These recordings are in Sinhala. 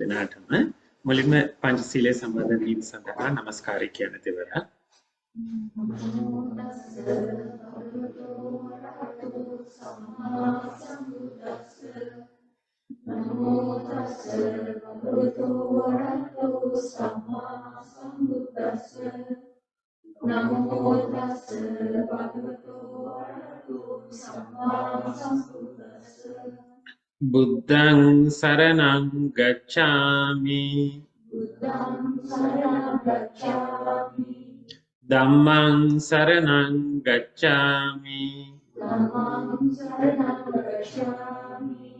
දෙනාටම මුලින්ම පංචශීලයේ සම්බන්ධ වීම සඳහා নমස්කාරය කියන දෙවරක්. නමෝ තස්ස භගවතෝ අරහතෝ සම්මා සම්බුද්දස්ස නමෝ තස්ස භගවතෝ අරහතෝ සම්මා සම්බුද්දස්ස නමෝ තස්ස භගවතෝ අරහතෝ සම්මා සම්බුද්දස්ස බුද්ධං සරණං ගච්ඡාමි බුද්ධං සරණං ගච්ඡාමි ධම්මං සරණං ගච්ඡාමි ධම්මං සරණං ගච්ඡාමි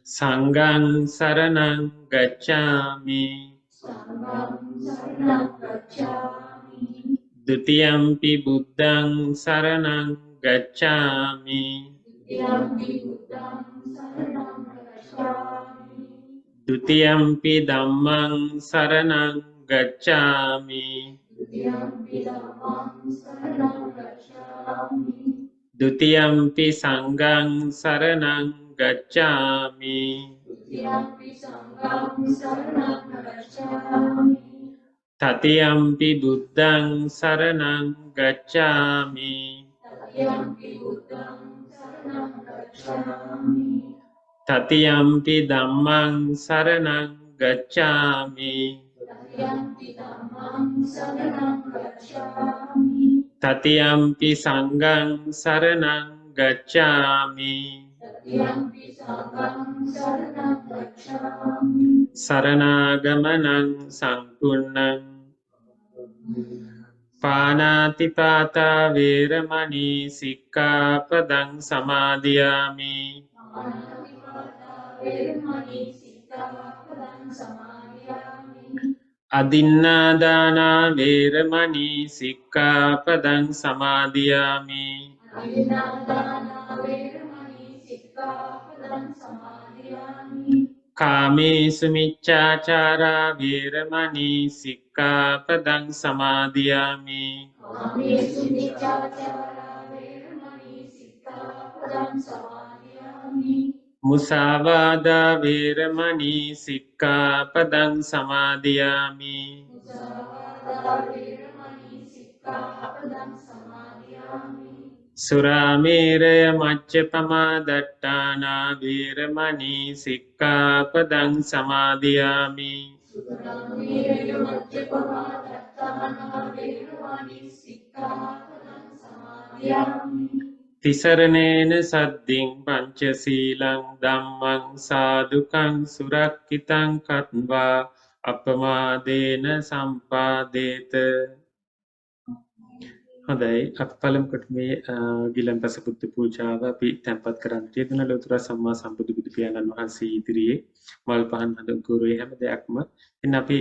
සංඝං සරණං ගච්ඡාමි සංඝං සරණං ගච්ඡාමි ဒ ුතියම්පි බුද්ධං සරණං ගච්ඡාමි ဒ ුතියම්පි බුද්ධං සරණං ගච්ඡාමි ဒ ුතියම්පි ධම්මං සරණං ගච්ඡාමි ဒ ුතියම්පි ධම්මං සරණං ගච්ඡාමි ဒ ුතියම්පි සංඝං සරණං ගච්ඡාමි ဒ ුතියම්පි සංඝං සරණං ගච්ඡාමි තතියම්පි බුද්ධං සරණං ගච්ඡාමි တတိယံ පි බුද්ධං සරණං ගච්ඡාමි තතියම්පි ධම්මං සරණං ගච්ඡාමි တတိယံ පි ධම්මං සරණං ගච්ඡාමි තතියම්පි සංඝං සරණං ගච්ඡාමි တတိယံ පි සංඝං සරණං ගච්ඡාමි සරණාගමනං සම්පූර්ණං පාණාතිපාතා වේරමණී සික්ඛාපදං සමාදියාමි පාණාතිපාතා වේරමණී සික්ඛාපදං සමාදියාමි අදින්නාදානා වේරමණී සික්ඛාපදං සමාදියාමි අදින්නාදානා වේරමණී සික්ඛාපදං සමාදියාමි කාමේසු මිච්ඡාචාරා වේරමණී සික්ඛාපදං සමාදියාමි කාමේසු මිච්ඡාචාරා වේරමණී සික්ඛාපදං සමාදියාමි මුසාවාදා වේරමණී සික්ඛාපදං සමාදියාමි මුසාවාදා වේරමණී සික්ඛාපදං සමාදියාමි සුරාමේරය මච්චපමා දට්ඨානා වේරමණී සික්ඛාපදං සමාදියාමි සුරාමේරය මච්චපමා දත්තානා වේරමණී සික්ඛාපදං සමාදියාමි තිසරණේන සද්දින් පංචශීලං ධම්මං සාදුකං සුරක්ඛිතං කତ୍වා අපමාදේන සම්පාදේත. හොඳයි, අපි පළමු කොට මේ ගිලන්පස බුද්ධ පූජාව අපි තැන්පත් කරන්න යෙදුන ලෝතර සම්මා සම්බුදු බුදු පියාණන් වහන්සේ ඉදිරියේ මල් පහන් හඳුන්කුරුවේ හැම දෙයක්ම ඉතින් අපි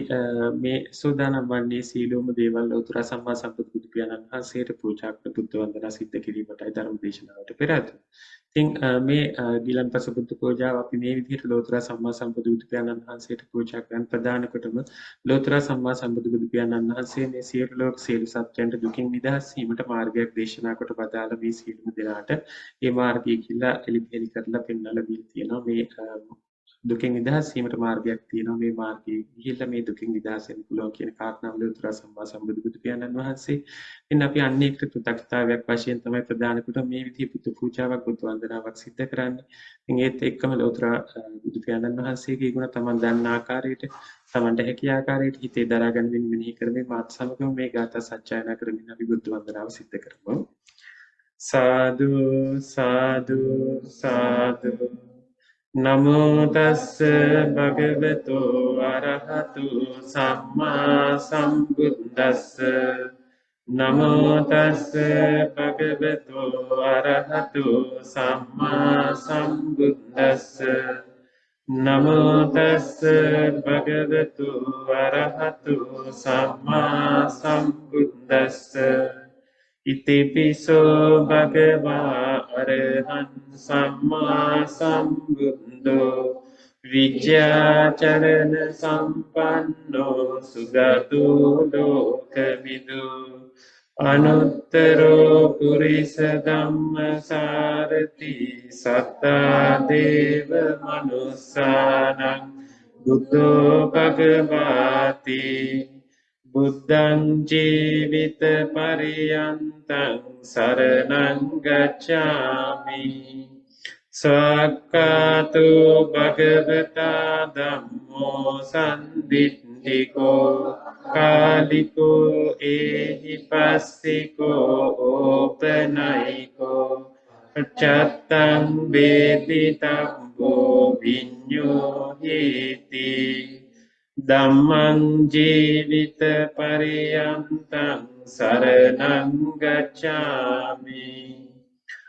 මේ සූදානම් වන්නේ සීලෝම දේවල් ලෝතර සම්මා සම්බුදු බුදු පියාණන් වහන්සේට පූජා කර බුද්ධ වන්දනා සිද්ධ කිරීමටයි ධර්ම දේශනාවට පෙර ආතුව. ඉතින් මේ ගිලන්පස බුද්ධ පූජාව අපි මේ විදිහට ලෝතර සම්මා සම්බුදු බුදු පියාණන් වහන්සේට පූජා කරන ප්‍රධාන කොටම ලෝතර සම්මා සම්බුදු බුදු පියාණන් වහන්සේ මේ සියලු ලෝක සියලු සත්‍යයන්ට දුකින් නිදහස් වීමට මාර්ගයක් දේශනා කොට වදාළ මේ සියලුම දෙනාට මේ මාර්ගය කියලා එලිපෙලි කරලා පෙන්වලා දීලා තියෙනවා. මේ දුකින් නිදහස් වීමට මාර්ගයක් තියෙනවා. මේ මාර්ගයේ ගිහිල්ලා මේ දුකින් නිදහස් වෙන්න පුළුවන් කියන කාරණාව ලෝතර සම්මා සම්බුදු බුදු පියාණන් වහන්සේ. ඉතින් අපි අන්නේ කෘතඥතාවයක් වශයෙන් තමයි ප්‍රදාන කොට මේ විදිහේ බුදු පූජාවක් බුදු වන්දනාවක් සිද්ධ කරන්නේ. ඉතින් ඒත් එක්කම ලෝතර බුදු පියාණන් වහන්සේගේ ගුණ තමන් දන්න ආකාරයට තමන්ට හැකි ආකාරයට හිතේ දරා ගනිමින් මෙනෙහි කරමින් මාත් සමගම මේ ගාථා සජ්ජායනා කරමින් අපි බුදු වන්දනාව සිද්ධ කරමු. සාදු සාදු සාදු නමෝ තස්ස භගවතු අරහතු සම්මා සම්බුද්දස්ස නමෝ තස්ස භගවතු අරහතු සම්මා සම්බුද්දස්ස නමෝ තස්ස භගවතු අරහතු සම්මා සම්බුද්දස්ස ඉතිපිසෝ භගවා අරහං සම්මා සම්බුද්ධෝ විජ්ජාචරණ සම්පන්නෝ සුගතෝ ලෝකවිදු අනුත්තරෝ පුරිස ධම්මසාරති සත්තා දේව මනුස්සානං Buddho bhagavati Buddhang jivita pariyantang saranang gacchami Sakkato bhagavata dhammo sanditthiko kaliko ehi passiko opanayiko Chattang vedi tabbo vinyo hiti Dhammang jivita pariyantang saranang gacchami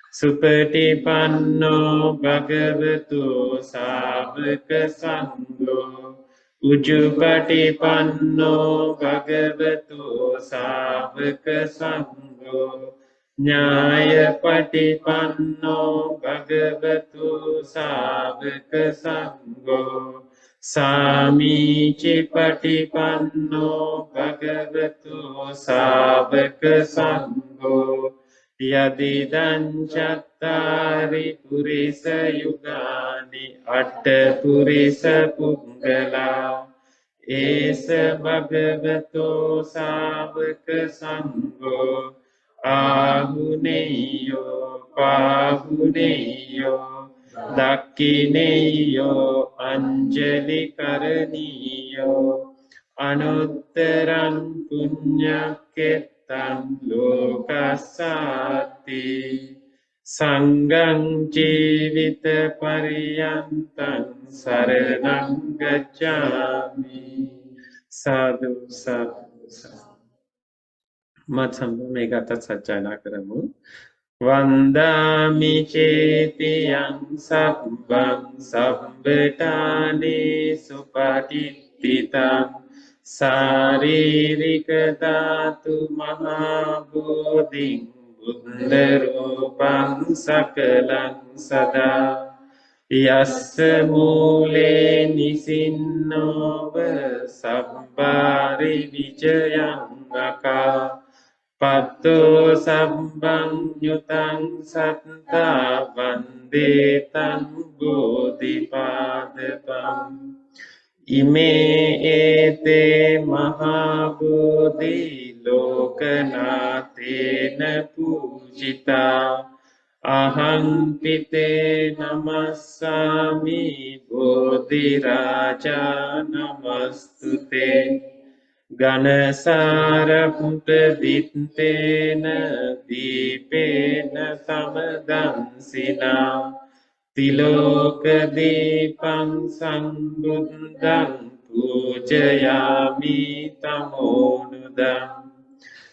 Supatipanno bhagavato savaka sangho Ujupatipanno bhagavato savaka sangho Nyaya patipanno bhagavato savaka sangho Samici patipanno bhagavato savaka sangho Yadidan chattari purisa yugani atta purisa punggala Esa bhagavato savaka sangho Ahuneyo pahuneyo Dakkineyo anjali karaniyo Anuttarang punyaketang lokasati Sangang jivita pariyantang saranang gacchami Sadhu sadhu sadhu Matsamba megata sajjana karamu Vandami cetiyang sabbang sabbetani supatittitam Saririka dhatu mahabodhing buddharupang sakalang sada Yassa mule nisinnova sabbari vijayang aka Patto sabbang yutang satta vandetang bodhipadapam Ime ete mahabodhi lokanatena pujita Aham pite namassami bodhiraja namastute Ganasarapta dittena dipena samadansina Tilokadipang sambuddhang pujayami tamonudam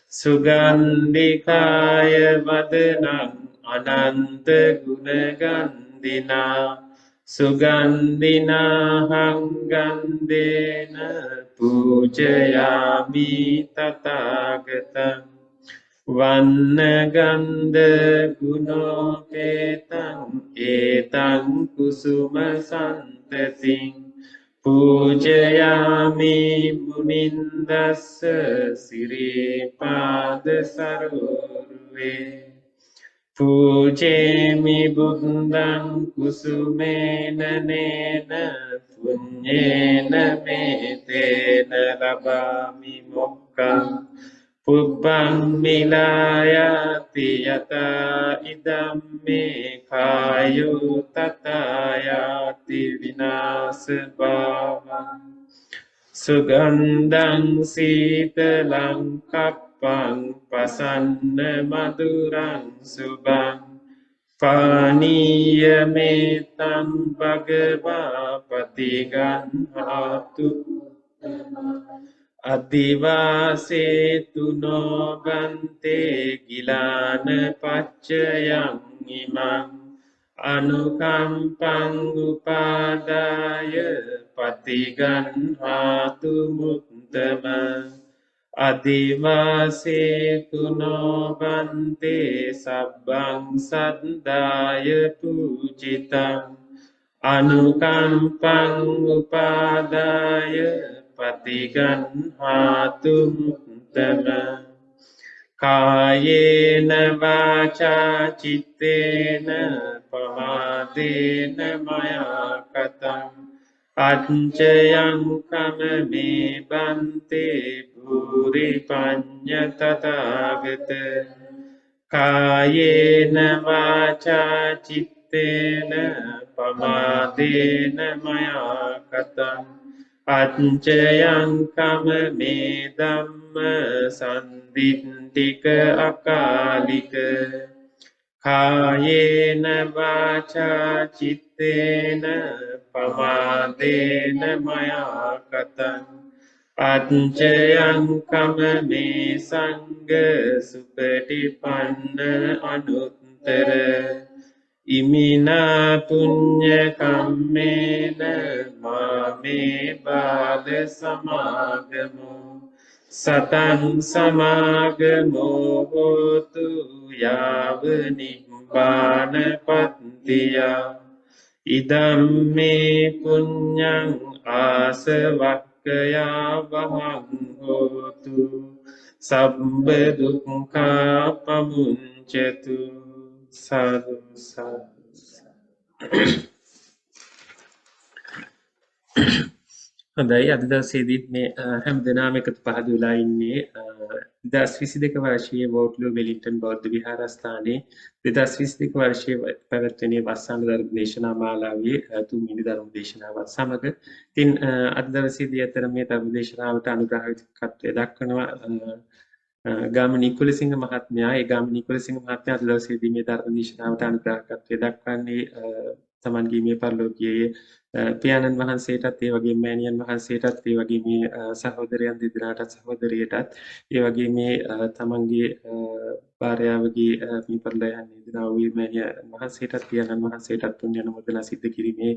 Sugandhikaya vadanang ananta gunagandhina Sugandhina hangandena pujayami tathagatam Vannagandha gunopetang etang kusuma santating Pujayami munindassa siripada sarurve Pujemi buddhang kusumena nena punyena metena labami mokkam Pubbang milayati yata idam me kayo tatayati vinasabhavang Sugandang sitalang kappang pasanna madurang subang Paniya metang bhagava patiganhatu Adivase no bante gilana paccayang imang anukampang upadaya patiganhatu muttama Adivase no bante sabbang saddaya pujitam anukampang upadaya patiganhatu muttama Kayena vaca cittena pamadena maya katam අච්චයං කමමේ බන්තේ භූරි පඤ්ඤ තථාගත කායේන වාචා චිත්තේන පමාදේන මයා කතං අච්චයං කමමේ ධම්ම සම්දිට්ඨික අකාලික කායේන වාචා චිත්තේන පමාදේන මයා කතං අච්චයං කමමේ සංඝ සුපටිපන්න අනුත්තර ඉමිනා පුඤ්ඤ කම්මේන මාමේ බාල සමාගමෝ සතං සමාගමෝ හෝතු යාව නිබ්බානපත්තියා ඉදම්මේ පුඤ්ඤං ආසවක්ඛයා වහං හෝතු සබ්බ දුක්ඛා පමුඤ්චතු සාදු සාදු හොඳයි අද දවසේදීත් මේ හැම දිනම එකතු පහදු වෙලා ඉන්නේ 2022 වර්ෂයේ වෝට්ලෝ වෙලින්ටන් බෞද්ධ විහාරස්ථානයේ 2022 වර්ෂයේ පැවැත්වෙන වස්සාන ධර්ම දේශනා මාලාවේ තුන්වෙනි ධර්ම දේශනාවත් සමග ඉතින් අද දවසේදී අතර මේ ධර්ම දේශනාවට අනුග්‍රහකත්වය දක්වනවා ගාමිණී කුලසිංහ මහත්මයා. ඒ ගාමිණී කුලසිංහ මහත්මයා අද දවසේදී මේ ධර්ම දේශනාවට අනුග්‍රහකත්වය දක්වන්නේ තමන්ගේ මේ පරිලෝකීය පියාණන් වහන්සේටත් ඒ වගේම මෑණියන් වහන්සේටත් ඒ වගේම මේ සහෝදරයන් දෙදෙනාටත් සහෝදරියටත් ඒ වගේම මේ තමන්ගේ භාර්යාවගේ මේ පරිලෝකයන් දෙදෙනා වූ මෑණියන් වහන්සේටත් පියාණන් වහන්සේටත් පුණ්‍ය අනුමෝදනා සිද්ධ කිරීමේ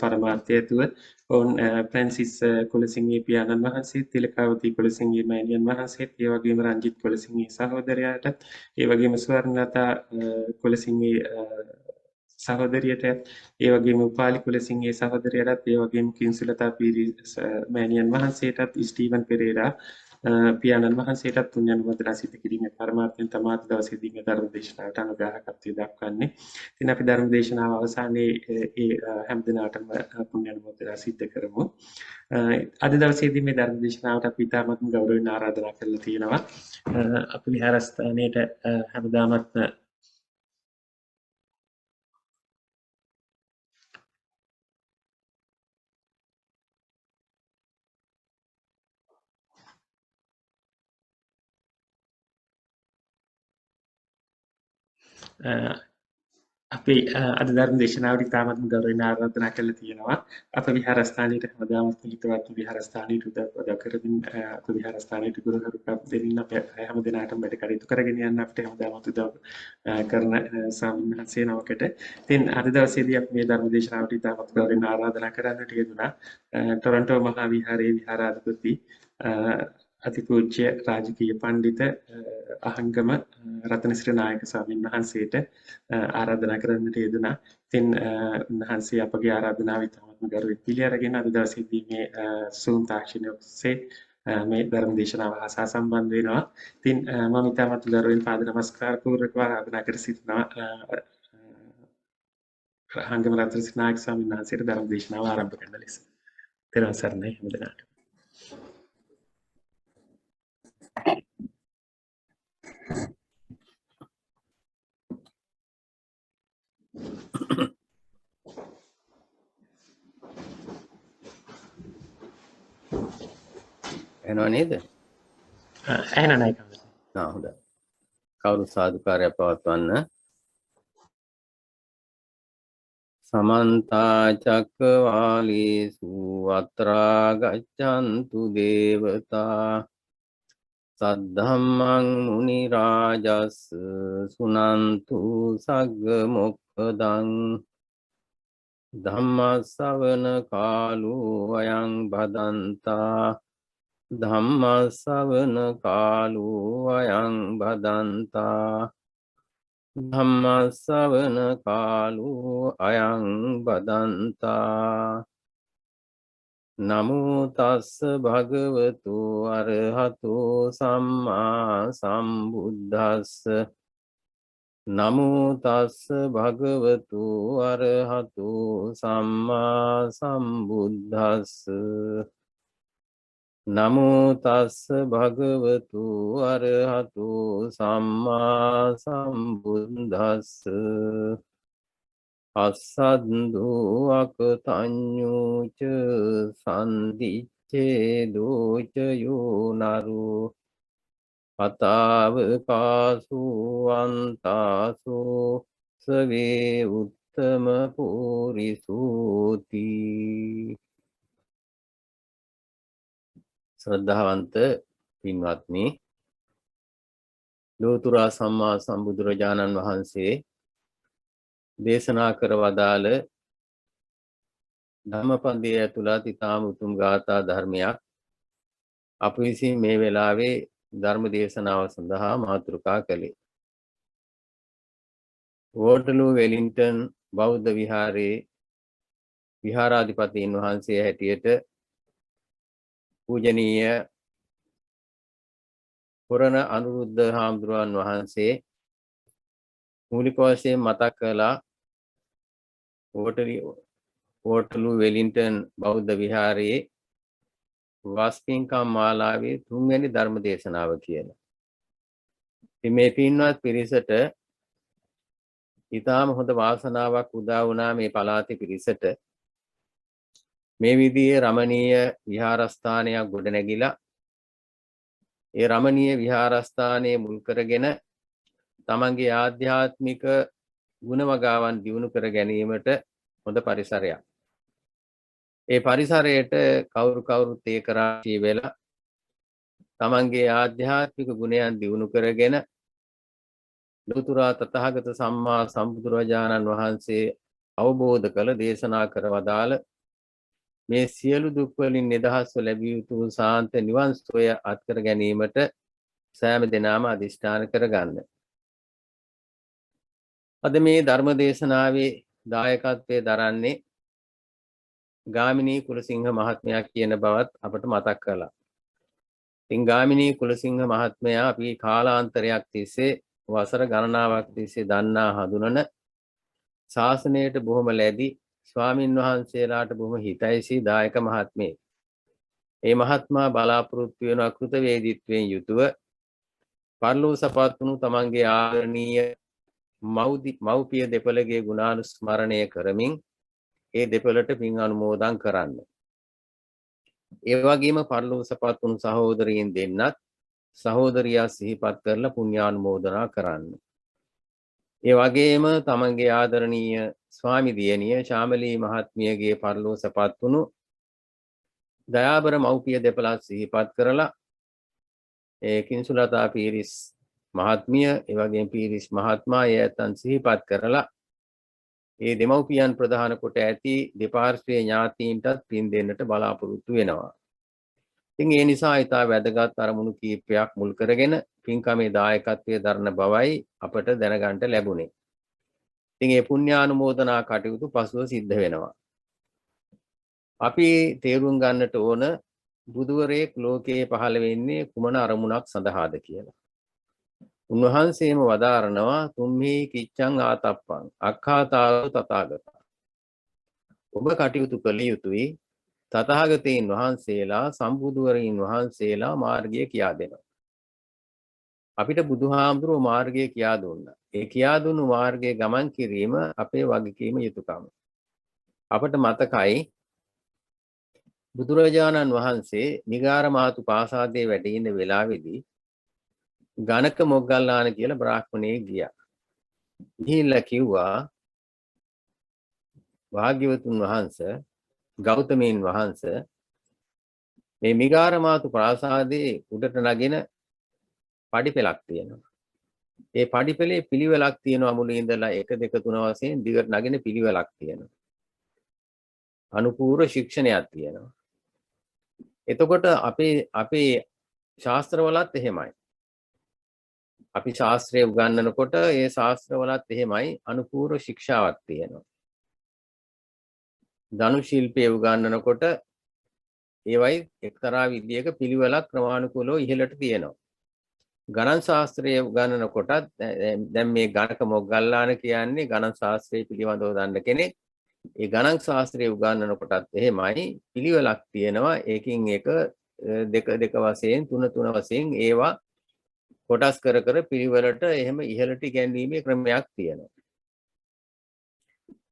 පරමාර්ථය ඇතුව ඔවුන් ෆ්‍රැන්සිස් කුලසිංහේ පියාණන් වහන්සේ තිලකාවතී කුලසිංහේ මෑණියන් වහන්සේත් ඒ වගේම රංජිත් කුලසිංහේ සහෝදරයාටත් ඒ වගේම ස්වර්ණලතා කුලසිංහේ සහෝදරියට ඒ වගේම උපාලි කුලසිංහේ සහෝදරයටත් ඒ වගේම කිංසුලතා පීරි මෑණියන් වහන්සේටත් ස්ටීවන් පෙරේරා පියාණන් වහන්සේටත් පුණ්‍ය අනුමෝදනා සිද්ධ කිරීමේ පරමාර්ථයෙන් තමයි අද දවසේදී මේ ධර්ම දේශනාවට අනුග්‍රහකත්වය දක්වන්නේ. ඉතින් අපි ධර්ම දේශනාව අවසානයේ ඒ හැම දිනකටම පුණ්‍ය අනුමෝදනා සිද්ධ කරමු. අද දවසේදී මේ ධර්ම දේශනාවට අපි ඉතාමත් ගෞරවයෙන් ආරාධනා කරලා තියෙනවා. අපේ විහාරස්ථානයේට හැමදාමත් අපි අද ධර්ම දෙශනාවට ඉතාමත්ම ගෞරවයෙන් ආරාධනා කරලා තියෙනවා. අප විහාරස්ථානයේ හැමදාම හිතවත් විහාරස්ථානයේ උදව් කරමින් අප විහාරස්ථානයේ ගුරුහරුකම් දෙමින් අප හැම දිනකටම වැඩ කටයුතු කරගෙන යන්න අපිට හැමදාම උදව් කරන සම්මානසේ නමකට. ඉතින් අද දවසේදී අපි මේ ධර්ම දේශනාවට ඉතාමත් ගෞරවයෙන් ආරාධනා කරන්නට යෙදුණා. ටොරන්ටෝ මහා විහාරයේ විහාරාධිපති අතිපූජ්‍ය රාජකීය පඬිත අහංගම රතනසිරි නායක ස්වාමීන් වහන්සේට ආරාධනා කරන්නට යෙදුණා. ඉතින් උන්වහන්සේ අපගේ ආරාධනාව ඉතාමත්ම ගෞරවයෙන් පිළිඅරගෙන අද දවසේදී මේ Zoom තාක්ෂණය ඔස්සේ මේ ධර්ම දේශනාව හා සම්බන්ධ වෙනවා. ඉතින් මම ඉතාමත් ගෞරවයෙන් පාද නමස්කාර පූර්වකව ආරාධනා කර සිටිනවා අහංගම රතනසිරි නායක ස්වාමීන් වහන්සේට ධර්ම දේශනාව ආරම්භ කරන ලෙස. තෙරුවන් සරණයි හැමදෙනාට. එනවා නේද? එහෙනම් නයි කවුද? හොඳයි. කවුරු සාදුකාරය පවත්වන්න. සමන්ත චක්කවාලේසු අත්‍රා ගච්ඡන්තු දේවතා සද්ධම්මං මුනි රාජස් සුනන්තු සග්ග මොක්ඛදං ධම්ම ශ්‍රවණ කාලෝ අයං බදන්තා ධම්ම ශ්‍රවණ කාලෝ අයං බදන්තා ධම්ම ශ්‍රවණ කාලෝ අයං බදන්තා නමෝ තස්ස භගවතු අරහතෝ සම්මා සම්බුද්දස්ස නමෝ තස්ස භගවතු අරහතු සම්මා සම්බුද්දස්ස නමෝ තස්ස භගවතු අරහතු සම්මා සම්බුද්දස්ස අස්සද්දු අකතඤ්ඤුච සම්දිච්ඡේදෝච යෝනරු පතාව කාසු අන්තාසු සවේ උත්තම පුරිසූති. ශ්‍රද්ධාවන්ත පින්වත්නි, ලෝතර සම්මා සම්බුදුරජාණන් වහන්සේ දේශනා කර වදාළ ධම්මපදයේ ඇතුළත් ඊටාම උතුම් ගාථා ධර්මයක් අප විසින් මේ වෙලාවේ ධර්ම දේශනාව සඳහා මාතෘකා කළේ. වෝටලූ වෙලින්ටන් බෞද්ධ විහාරයේ විහාරාධිපතීන් වහන්සේ හැටියට පූජනීය පුරණ අනුරුද්ධ හාමුදුරුවන් වහන්සේ මූලික වශයෙන් මතක් කළා වෝටලූ වෙලින්ටන් බෞද්ධ විහාරයේ වස්පින්කම් මාලාවේ 3 වෙනි ධර්ම දේශනාව කියලා. ඉතින් මේ පින්වත් පිරිසට ඊටාම හොඳ වාසනාවක් උදා වුණා මේ පළාතේ පිරිසට මේ විදිහේ රමණීය විහාරස්ථානයක් ගොඩනැගිලා ඒ රමණීය විහාරස්ථානයේ මුල් කරගෙන තමන්ගේ ආධ්‍යාත්මික ගුණවගාවන් දියුණු කර ගැනීමට හොඳ පරිසරයක්. ඒ පරිසරයට කවුරුත් ඒකරාශී වෙලා තමන්ගේ ආධ්‍යාත්මික ගුණයන් දියුණු කරගෙන ලෝතර තථාගත සම්මා සම්බුදුරජාණන් වහන්සේ අවබෝධ කළ දේශනා කර වදාළ මේ සියලු දුක් වලින් නිදහස්ව ලැබිය යුතු සාන්ත නිවන් සෝය අත්කර ගැනීමට සෑම දිනම අදිෂ්ඨාන කරගන්න. අද මේ ධර්ම දේශනාවේ දායකත්වයේ දරන්නේ ගාමිණී කුලසිංහ මහත්මයා කියන බවත් අපට මතක් කළා. ඉතින් ගාමිණී කුලසිංහ මහත්මයා අපි කාලාන්තරයක් තිස්සේ වසර ගණනාවක් තිස්සේ දන්නා හඳුනන ශාසනයට බොහොම ලැබි ස්වාමින් වහන්සේලාට බොහොම හිතයිසී දායක මහත්මයෙක්. මේ මහත්මයා බලාපොරොත්තු වෙන කෘතවේදීත්වයෙන් යුතුව පරලෝසපත් වුණු තමන්ගේ ආදරණීය මව්පිය දෙපළගේ ගුණානුස්මරණය කරමින් ඒ දෙපළට පින් අනුමෝදන් කරන්න. ඒ වගේම පරලෝසපත් වුණු සහෝදරයන් දෙන්නත් සහෝදරියා සිහිපත් කරලා පුණ්‍යානුමෝදනා කරන්න. ඒ වගේම තමන්ගේ ආදරණීය ස්වාමි දියණිය ශාමලී මහත්මියගේ පරලෝසපත් වුණු දයාබර මව්පිය දෙපළත් සිහිපත් කරලා ඒ කිංසුලතා පීරිස් මහත්මිය ඒ වගේම පීරිස් මහත්මයා යැතන් සිහිපත් කරලා ඒ දෙමව්පියන් ප්‍රධාන කොට ඇති දෙපාර්ශ්වයේ ඥාතීන්ටත් පින් දෙන්නට බලාපොරොත්තු වෙනවා. ඉතින් ඒ නිසා ඊට වැදගත් අරමුණු කීපයක් මුල් කරගෙන පින්කමේ දායකත්වයේ දරන බවයි අපට දැනගන්න ලැබුණේ. ඉතින් මේ පුණ්‍යානුමෝදනා කටයුතු පසුව සිද්ධ වෙනවා. අපි තේරුම් ගන්නට ඕන බුදුවරයෙක් ලෝකයේ පහළ වෙන්නේ කුමන අරමුණක් සඳහාද කියලා. උන්වහන්සේම වදාරනවා තුම්හි කිච්ඡං ආතප්පං අක්ඛාතාව තථාගතා. ඔබ කටයුතු කළ යුතුයි තථාගතයන් වහන්සේලා සම්බුදුවරයන් වහන්සේලා මාර්ගය කියා දෙනවා. අපිට බුදුහාමුදුරුවෝ මාර්ගය කියා දුන්නා. ඒ කියා දුන්නු මාර්ගයේ ගමන් කිරීම අපේ වගකීම යුතුයකම. අපට මතකයි බුදුරජාණන් වහන්සේ නිගාරමාතු පාසාදයේ වැඩ ඉන්න වෙලාවේදී ගණක මොග්ගල්ලාන කියලා බ්‍රාහ්මණයෙක් ගියා. ගිහිල්ලා කිව්වා භාග්‍යවතුන් වහන්සේ ගෞතමයන් වහන්සේ මේ මිගාරමාතු ප්‍රාසාදයේ උඩට නගින පඩිපෙළක් තියෙනවා. ඒ පඩිපෙළේ පිළිවෙලක් තියෙනවා මුලින් ඉඳලා 1 2 3 වශයෙන් දිගට නගින පිළිවෙලක් තියෙනවා. අනුපූර්ව ශික්ෂණයක් තියෙනවා. එතකොට අපේ ශාස්ත්‍රවලත් එහෙමයි. අපි ශාස්ත්‍රය උගන්වනකොට ඒ ශාස්ත්‍රවලත් එහෙමයි අනුපූර්ව ශික්ෂාවක් තියෙනවා. ධනු ශිල්පයේ උගන්වනකොට ඒවයි එක්තරා විදියක පිළිවෙලක් ක්‍රමානුකූලව ඉහළට තියෙනවා. ගණන් ශාස්ත්‍රයේ උගන්වනකොටත් දැන් මේ ගණක මොග්ගල්ලාන කියන්නේ ගණන් ශාස්ත්‍රයේ පිළිබඳව දන්න කෙනෙක්. ඒ ගණන් ශාස්ත්‍රයේ උගන්වනකොටත් එහෙමයි පිළිවෙලක් තියෙනවා. ඒකින් එක දෙක වශයෙන් තුන වශයෙන් ඒවා කොටස් කර කර පිළිවෙලට එහෙම ඉහළට ඉගැන්වීමේ ක්‍රමයක් තියෙනවා.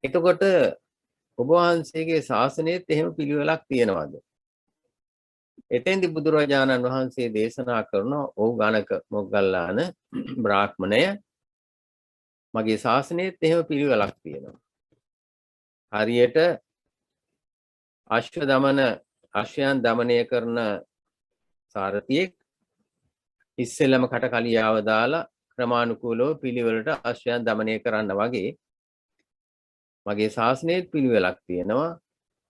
එතකොට ඔබ වහන්සේගේ ශාසනයේත් එහෙම පිළිවෙලක් තියෙනවද? එතෙන්දී බුදුරජාණන් වහන්සේ දේශනා කරන ඔව් ගණක මොග්ගල්ලාන බ්‍රාහ්මණය මගේ ශාසනයේත් එහෙම පිළිවෙලක් තියෙනවා. හරියට අශ්වයන් දමනය කරන සාරථියෙක් ඉස්සෙල්ලම කටකලියාව දාලා ක්‍රමානුකූලව පිළිවෙලට අශ්වයන් දමනය කරන්න වගේ මගේ ශාසනයේත් පිළිවෙලක් තියෙනවා.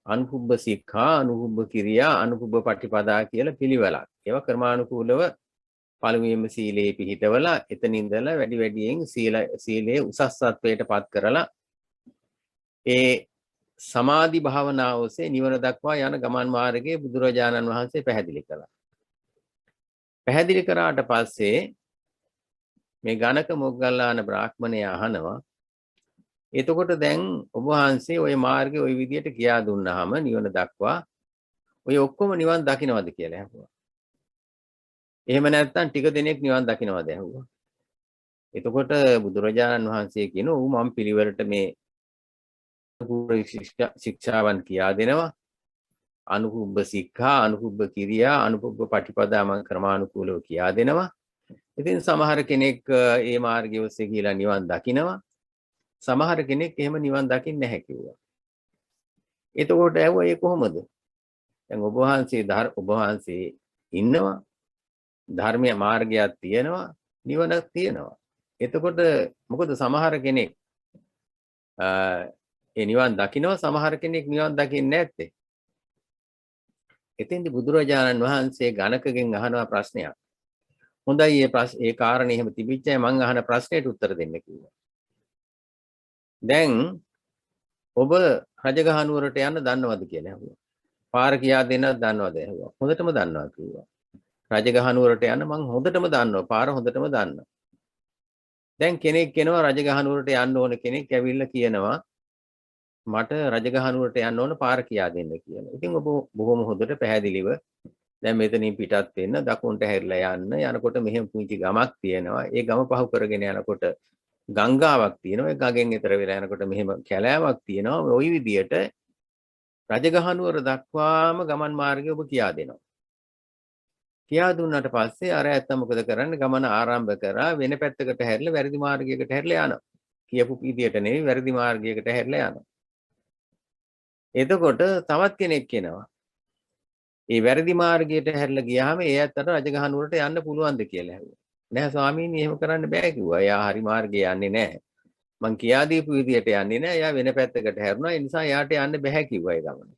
අනුපුබ්බ සික්ඛා, අනුපුබ්බ කිරියා, අනුපුබ්බ පටිපදා කියලා පිළිවෙලක්. ඒවා ක්‍රමානුකූලව පළමුවෙන්ම සීලේ පිහිටවලා එතන ඉඳලා වැඩි වැඩියෙන් සීලයේ උසස් සත්වයට පත් කරලා ඒ සමාධි භාවනාව ඔස්සේ නිවන දක්වා යන ගමන් මාර්ගයේ බුදුරජාණන් වහන්සේ පැහැදිලි කළා. පැහැදිලි කරාට පස්සේ මේ ගණක මොග්ගල්ලාන බ්‍රාහ්මණය අහනවා එතකොට දැන් ඔබ වහන්සේ ওই මාර්ගය ওই විදියට කියා දුන්නාම නිවන දක්වා ඔය ඔක්කොම නිවන් දකින්නවද කියලා අහුවා. එහෙම නැත්නම් ටික දෙනෙක් නිවන් දකින්නවද අහුවා. එතකොට බුදුරජාණන් වහන්සේ කියනවා ඌ මම පිළිවෙලට මේ ශික්ෂාවන් කියා දෙනවා. අනුපුබ්බ සික්ඛා, අනුපුබ්බ කිරියා, අනුපුබ්බ පටිපදා මම ක්‍රමානුකූලව කියා දෙනවා. ඉතින් සමහර කෙනෙක් ඒ මාර්ගය ඔස්සේ ගිහිලා නිවන් දකිනවා. සමහර කෙනෙක් එහෙම නිවන් දකින්නේ නැහැ කිව්වා. එතකොට ඇහුවා ඒ කොහොමද? දැන් ඔබ වහන්සේ ඉන්නවා. ධර්මීය මාර්ගයක් තියෙනවා, නිවනක් තියෙනවා. එතකොට මොකද සමහර කෙනෙක් ඒ නිවන් දකිනවා, සමහර කෙනෙක් නිවන් දකින්නේ නැත්තේ. එතෙන්දී බුදුරජාණන් වහන්සේ ගණකගෙන් අහනවා ප්‍රශ්නයක්. හොඳයි ඒ කාරණේ එහෙම තිබිච්චයි මං අහන ප්‍රශ්නෙට උත්තර දෙන්න කිව්වා. දැන් ඔබ රජගහ නුවරට යන්න දන්නවද කියලා අහුවා. පාර කියා දෙන්නත් දන්නවද අහුවා. හොඳටම දන්නවා කිව්වා. රජගහ නුවරට යන්න මං හොඳටම දන්නවා. පාර හොඳටම දන්නවා. දැන් කෙනෙක් කෙනවා රජගහ නුවරට යන්න ඕන කෙනෙක් ඇවිල්ලා කියනවා මට රජගහ නුවරට යන්න ඕන පාර කියා දෙන්න කියලා. ඉතින් ඔබ බොහොම හොඳට පැහැදිලිව දැන් මෙතනින් පිටත් වෙන්න දකුණට හැරිලා යන්න යනකොට මෙහෙම පුංචි ගමක් තියෙනවා. ඒ ගම පහු කරගෙන යනකොට ගංගාවක් තියෙනවා. ඒ ගඟෙන් එතර වෙලා යනකොට මෙහෙම කැලෑවක් තියෙනවා. ওই විදියට රජගහ නුවර දක්වාම ගමන් මාර්ගය ඔබ කියා දෙනවා. කියා දුන්නාට පස්සේ අර ඇත්ත මොකද කරන්නේ? ගමන ආරම්භ කරා වෙන පැත්තකට හැරිලා වැරදි මාර්ගයකට හැරිලා යනවා. කියපු විදියට නෙවෙයි වැරදි මාර්ගයකට හැරිලා යනවා. එතකොට තවත් කෙනෙක් එනවා. ඒ වැරදි මාර්ගයට හැරිලා ගියාම ඒ ඇත්තට රජගහ නුවරට යන්න පුළුවන්ද කියලා ඇහුවා. නෑ ස්වාමීනි එහෙම කරන්න බෑ කිව්වා. එයා හරි මාර්ගේ යන්නේ නෑ. මං කියා දීපු විදියට යන්නේ නෑ. එයා වෙන පැත්තකට හැරුණා. ඒ නිසා එයාට යන්න බෑ කිව්වා ඒ ගමන.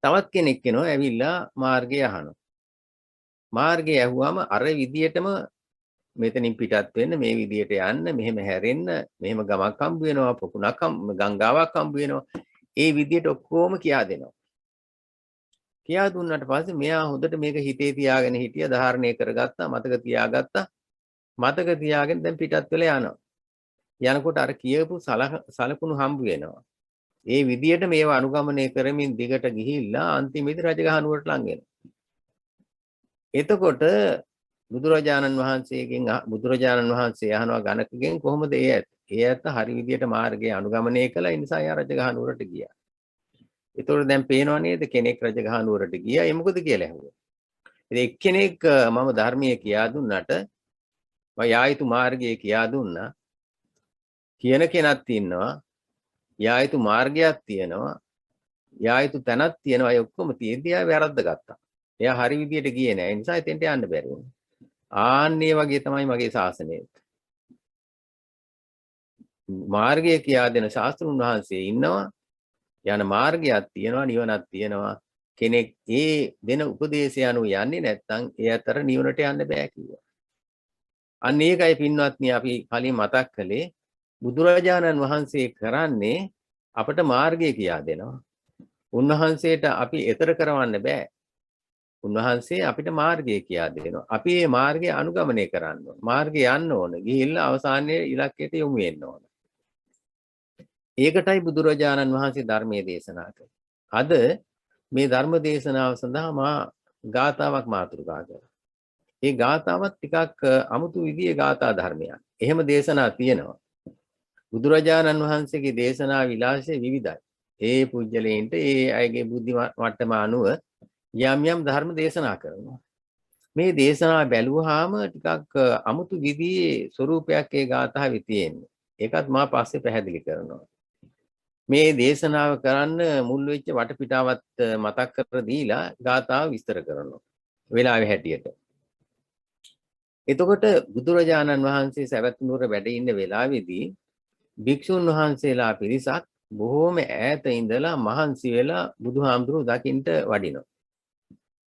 තවත් කෙනෙක් එනවා ඇවිල්ලා මාර්ගය අහනවා. මාර්ගය ඇහුවාම අර විදියටම මෙතනින් පිටත් වෙන්න මේ විදියට යන්න මෙහෙම හැරෙන්න මෙහෙම ගමක් හම්බ වෙනවා පොකුණක් ගංගාවක් හම්බ වෙනවා. ඒ විදියට ඔක්කොම කියා දෙනවා. කියා දුන්නාට පස්සේ මෙයා හොඳට මේක හිතේ තියාගෙන හිටියා ධාරණය කරගත්තා මතක තියාගත්තා. මතක තියාගෙන දැන් පිටත් වෙලා යනවා. යනකොට අර කියපු සලකුණු හම්බ වෙනවා. ඒ විදියට මේව අනුගමනය කරමින් දිගට ගිහිල්ලා අන්තිමේදී රජගහ නුවරට ලං වෙනවා. එතකොට බුදුරජාණන් වහන්සේ අහනවා ගණකගෙන් කොහොමද ඒ ඇත්ත හරි විදියට මාර්ගය අනුගමනය කළා. ඒ නිසා එයා රජගහ නුවරට ගියා. ඒතකොට දැන් පේනව නේද කෙනෙක් රජගහ නුවරට ගියා. ඒ මොකද කියලා ඇහුවා. ඉතින් එක්කෙනෙක් මම ධර්මයේ කියා දුන්නට මම යා යුතු මාර්ගය කියා දුන්නා. කියන කෙනක් ඉන්නවා. යා යුතු මාර්ගයක් තියෙනවා. යා යුතු තැනක් තියෙනවා. ඒ ඔක්කොම තියෙද්දි ආ වැරද්ද ගත්තා. එයා හරි විදියට ගියේ නෑ. ඒ නිසා එතෙන්ට යන්න බැරි වුණා. ආන්නේ වගේ තමයි මගේ ශාසනය. මාර්ගය කියා දෙන ශාස්ත්‍රුන් වහන්සේ ඉන්නවා. යන මාර්ගයක් තියෙනවා, නිවනක් තියෙනවා. කෙනෙක් ඒ දෙන උපදේශය අනුව යන්නේ නැත්නම් ඒ අතර නිවනට යන්න බෑ කිව්වා. අන්න ඒකයි පින්වත්නි අපි කලින් මතක් කළේ බුදුරජාණන් වහන්සේ කරන්නේ අපට මාර්ගය කියා දෙනවා. උන්වහන්සේට අපි ඈතර කරවන්න බෑ. උන්වහන්සේ අපිට මාර්ගය කියා දෙනවා. අපි මේ මාර්ගය අනුගමනය කරන්න ඕන. මාර්ගය යන්න ඕන. ගිහිල්ලා අවසානයේ ඉලක්කයට යොමු වෙන්න ඕන. ඒකටයි බුදුරජාණන් වහන්සේ ධර්මයේ දේශනා කළේ. අද මේ ධර්ම දේශනාව සඳහා මා ගාථාවක් මාතෘකා කරා. ඒ ගාථාවත් ටිකක් අමුතු විදිහේ ගාථා ධර්මයක්. එහෙම දේශනා තියෙනවා. බුදුරජාණන් වහන්සේගේ දේශනා විලාසය විවිධයි. ඒ පුජ්‍යලේන්ට ඒ අයගේ බුද්ධි මට්ටම අනුව යම් යම් ධර්ම දේශනා කරනවා. මේ දේශනා බැලුවාම ටිකක් අමුතු විදිහේ ස්වරූපයක් ඒ ගාථාවේ තියෙන්නේ. ඒකත් මා පස්සේ පැහැදිලි කරනවා. මේ දේශනාව කරන්න මුල් වෙච්ච වටපිටාවත් මතක් කර දීලා ගාථාව විස්තර කරනවා. වෙලාවේ හැටියට. එතකොට බුදුරජාණන් වහන්සේ සවැත් නුවර වැඩ ඉන්න වෙලාවේදී භික්ෂුන් වහන්සේලා පිරිසක් බොහෝම ඈත ඉඳලා මහන්සි වෙලා බුදුහාමුදුරුවෝ දකින්ට වඩිනවා.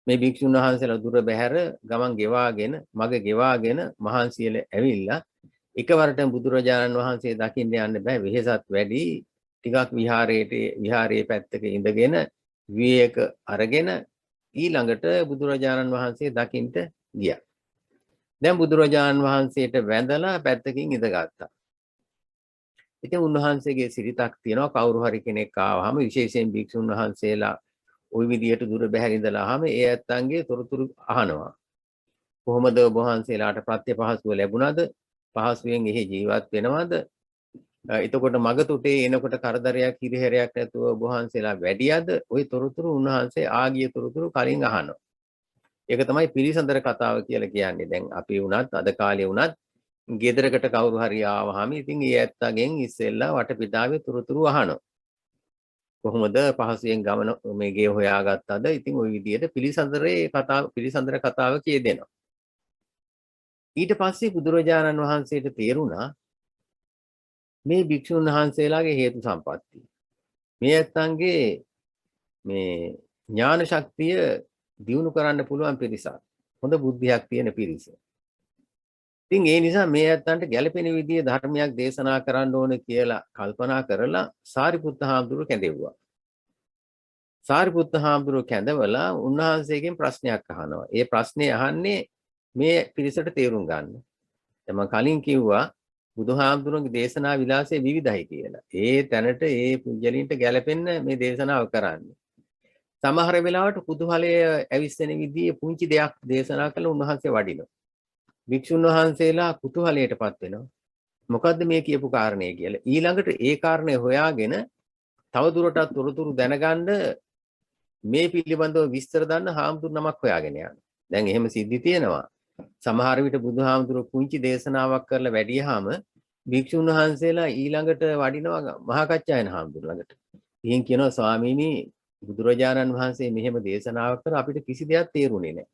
මේ භික්ෂුන් වහන්සේලා දුර බැහැර ගමන් ගෙවාගෙන මග ගෙවාගෙන මහන්සියල ඇවිල්ලා එකවරටම බුදුරජාණන් වහන්සේ දකින්න යන්න බෑ වෙහෙසත් වැඩි ටිකක් විහාරයේ පැත්තක ඉඳගෙන විවේක අරගෙන ඊළඟට බුදුරජාණන් වහන්සේ දකින්ට ගියා. දැන් බුදුරජාණන් වහන්සේට වැඳලා පැත්තකින් ඉඳගත්තා. ඉතින් උන්වහන්සේගේ සිරිතක් තියෙනවා කවුරු හරි කෙනෙක් ආවහම විශේෂයෙන් භික්ෂුන් වහන්සේලා ওই විදියට දුර බැහැර ඉඳලාම ඒ ඇත්තන්ගේ තොරතුරු අහනවා. කොහොමද ඔබ වහන්සේලාට ප්‍රත්‍ය පහසුව ලැබුණාද? පහසුවෙන් එහි ජීවත් වෙනවද? එතකොට මගතුටේ එනකොට කරදරයක් හිරිහැරයක් නැතුව ඔබ වහන්සේලා වැඩියද? ওই තොරතුරු උන්වහන්සේ ආගිය තොරතුරු කලින් අහනවා. ඒක තමයි පිළිසඳර කතාව කියලා කියන්නේ. දැන් අපි වුණත් අද කාලේ වුණත් ගෙදරකට කවුරු හරි ආවහම ඉතින් ඒ ඇත්තගෙන් ඉස්සෙල්ලා වටපිටාවේ තොරතුරු අහනවා. කොහොමද පහසුවෙන් ගමන මේ ගේ හොයාගත්තද? ඉතින් ওই විදිහට පිළිසඳර කතාව කියදෙනවා. ඊට පස්සේ බුදුරජාණන් වහන්සේට තේරුණා මේ භික්ෂුන් වහන්සේලාගේ හේතු සම්පත්තිය. මේ ඇත්තන්ගේ මේ ඥාන ශක්තිය දියුණු කරන්න පුළුවන් පිරිසක්. හොඳ බුද්ධියක් තියෙන පිරිස. ඉතින් ඒ නිසා මේ ඇත්තන්ට ගැළපෙන විදිහේ ධර්මයක් දේශනා කරන්න ඕනේ කියලා කල්පනා කරලා සාරිපුත්ත හාමුදුරුවෝ කැඳෙව්වා. සාරිපුත්ත හාමුදුරුවෝ කැඳවලා උන්වහන්සේගෙන් ප්‍රශ්නයක් අහනවා. ඒ ප්‍රශ්නේ අහන්නේ මේ පිරිසට තේරුම් ගන්න. දැන් මම කලින් කිව්වා බුදුහාමුදුරුවෝගේ දේශනා විලාසය විවිධයි කියලා. ඒ තැනට ඒ පුජ්‍යලින්ට ගැළපෙන්න මේ දේශනාව කරන්නේ. සමහර වෙලාවට කුතුහලයේ ඇවිස්සෙන විදිහේ පුංචි දෙයක් දේශනා කළ උන්වහන්සේ වඩිනවා. භික්ෂුන් වහන්සේලා කුතුහලයටපත් වෙනවා. මොකද්ද මේ කියපු කාරණේ කියලා. ඊළඟට ඒ කාරණේ හොයාගෙන තව දුරටත් තොරතුරු දැනගන්න මේ පිළිබඳව විස්තර දන්න හාමුදුරු නමක් හොයාගෙන යනවා. දැන් එහෙම සිද්ධි තියෙනවා. සමහර විට බුදුහාමුදුරුවෝ පුංචි දේශනාවක් කරලා වැඩියාම භික්ෂුන් වහන්සේලා ඊළඟට වඩිනවා මහා කච්චායන හාමුදුරු ළඟට. ඉතින් කියනවා ස්වාමීනි බුදුරජාණන් වහන්සේ මෙහෙම දේශනාවක් කර අපිට කිසි දෙයක් තේරුනේ නැහැ.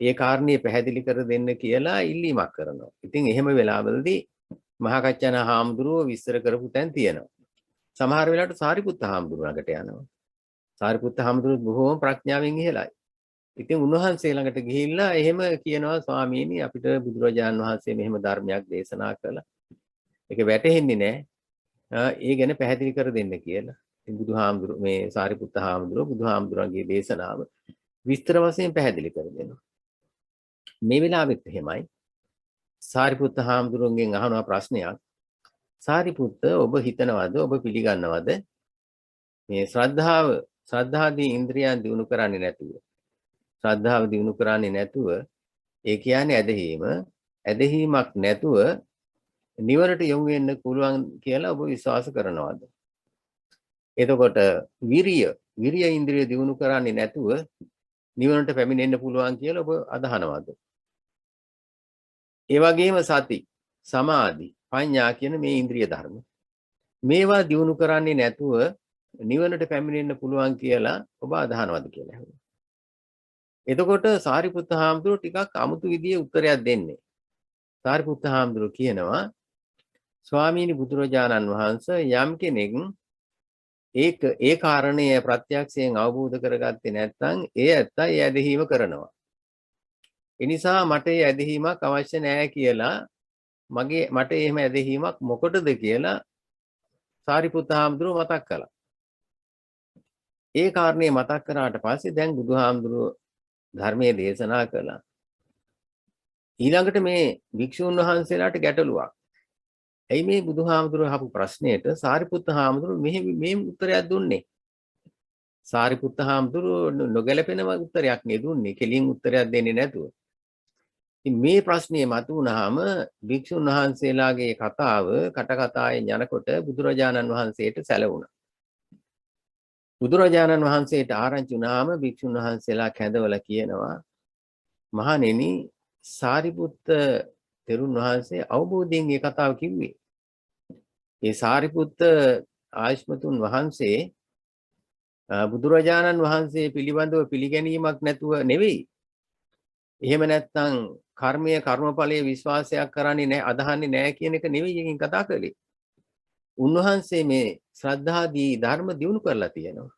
ඒ කාරණේ පැහැදිලි කර දෙන්න කියලා ඉල්ලීමක් කරනවා. ඉතින් එහෙම වෙලාවලදී මහා කච්චායන හාමුදුරුවෝ විස්තර කරපු තැන් තියෙනවා. සමහර වෙලාවට සාරිපුත්ත හාමුදුරුවෝ ළඟට යනවා. සාරිපුත්ත හාමුදුරුවෝ බොහෝම ප්‍රඥාවෙන් ඉහළයි. ඉතින් උන්වහන්සේ ළඟට ගිහිල්ලා එහෙම කියනවා ස්වාමීනි අපිට බුදුරජාණන් වහන්සේ මෙහෙම ධර්මයක් දේශනා කළා. ඒක වැටහෙන්නේ නැහැ. ඒ ගැන පැහැදිලි කර දෙන්න කියලා. ඉතින් බුදුහාමුදුරුවෝ මේ සාරිපුත්ත හාමුදුරුවෝ බුදුහාමුදුරන්ගේ දේශනාව විස්තර වශයෙන් පැහැදිලි කර දෙනවා. මේ වෙලාවෙත් එහෙමයි. සාරිපුත්ත හාමුදුරුවන්ගෙන් අහනවා ප්‍රශ්නයක්. සාරිපුත්ත ඔබ හිතනවද ඔබ පිළිගන්නවද මේ ශ්‍රද්ධාදී ඉන්ද්‍රියයන් දිනු කරන්නේ නැතුව ශ්‍රද්ධාව දිනු කරන්නේ නැතුව ඒ කියන්නේ ඇදහිීමක් නැතුව නිවනට යොමු වෙන්න පුළුවන් කියලා ඔබ විශ්වාස කරනවද? එතකොට විරිය ඉන්ද්‍රිය දිනු කරන්නේ නැතුව නිවනට පැමිණෙන්න පුළුවන් කියලා ඔබ අදහනවද? ඒ වගේම සති, සමාධි, ප්‍රඥා කියන මේ ඉන්ද්‍රිය ධර්ම මේවා දිනු කරන්නේ නැතුව නිවනට පැමිණෙන්න පුළුවන් කියලා ඔබ අදහනවද කියලා අහනවා. එතකොට සාරිපුත්ත හාමුදුරුවෝ ටිකක් අමුතු විදිහේ උත්තරයක් දෙන්නේ. සාරිපුත්ත හාමුදුරුවෝ කියනවා ස්වාමීනි බුදුරජාණන් වහන්සේ යම් කෙනෙක් ඒ කාරණය ප්‍රත්‍යක්ෂයෙන් අවබෝධ කරගත්තේ නැත්නම් ඒ ඇත්ත ඒ ඇදහිීම කරනවා. ඒ නිසා මට ඒ ඇදහිීමක් අවශ්‍ය නැහැ කියලා මට එහෙම ඇදහිීමක් මොකටද කියලා සාරිපුත්ත හාමුදුරුවෝ මතක් කළා. ඒ කාරණේ මතක් කරාට පස්සේ දැන් බුදුහාමුදුරුවෝ ධර්මයේ දේශනා කළා. ඊළඟට මේ භික්ෂුන් වහන්සේලාට ගැටලුවක්. ඇයි මේ බුදුහාමුදුරුවෝ අහපු ප්‍රශ්නයට සාරිපුත්ත හාමුදුරුවෝ මේ උත්තරයක් දුන්නේ? සාරිපුත්ත හාමුදුරුවෝ නොගැලපෙන උත්තරයක් නේ දුන්නේ. කෙලින් උත්තරයක් දෙන්නේ නැතුව. ඉතින් මේ ප්‍රශ්නේ මතුවුනහම භික්ෂුන් වහන්සේලාගේ කතාව කටකතායෙන් යනකොට බුදුරජාණන් වහන්සේට සැලවුණා. බුදුරජාණන් වහන්සේට ආරංචි වුණාම භික්ෂුන් වහන්සේලා කැඳවලා කියනවා මහණෙනි සාරිපුත්ත තෙරුන් වහන්සේ අවබෝධයෙන් මේ කතාව කිව්වේ. ඒ සාරිපුත්ත ආයස්මතුන් වහන්සේ බුදුරජාණන් වහන්සේ පිළිබඳව පිළිගැනීමක් නැතුව නෙවෙයි. එහෙම නැත්නම් කර්මය කර්මඵලයේ විශ්වාසයක් කරන්නේ නැහැ, අදහන්නේ නැහැ කියන එක නෙවෙයි එකකින් කතා කළේ. උන්වහන්සේ මේ ශ්‍රද්ධාදී ධර්ම දියුණු කරලා තියෙනවා.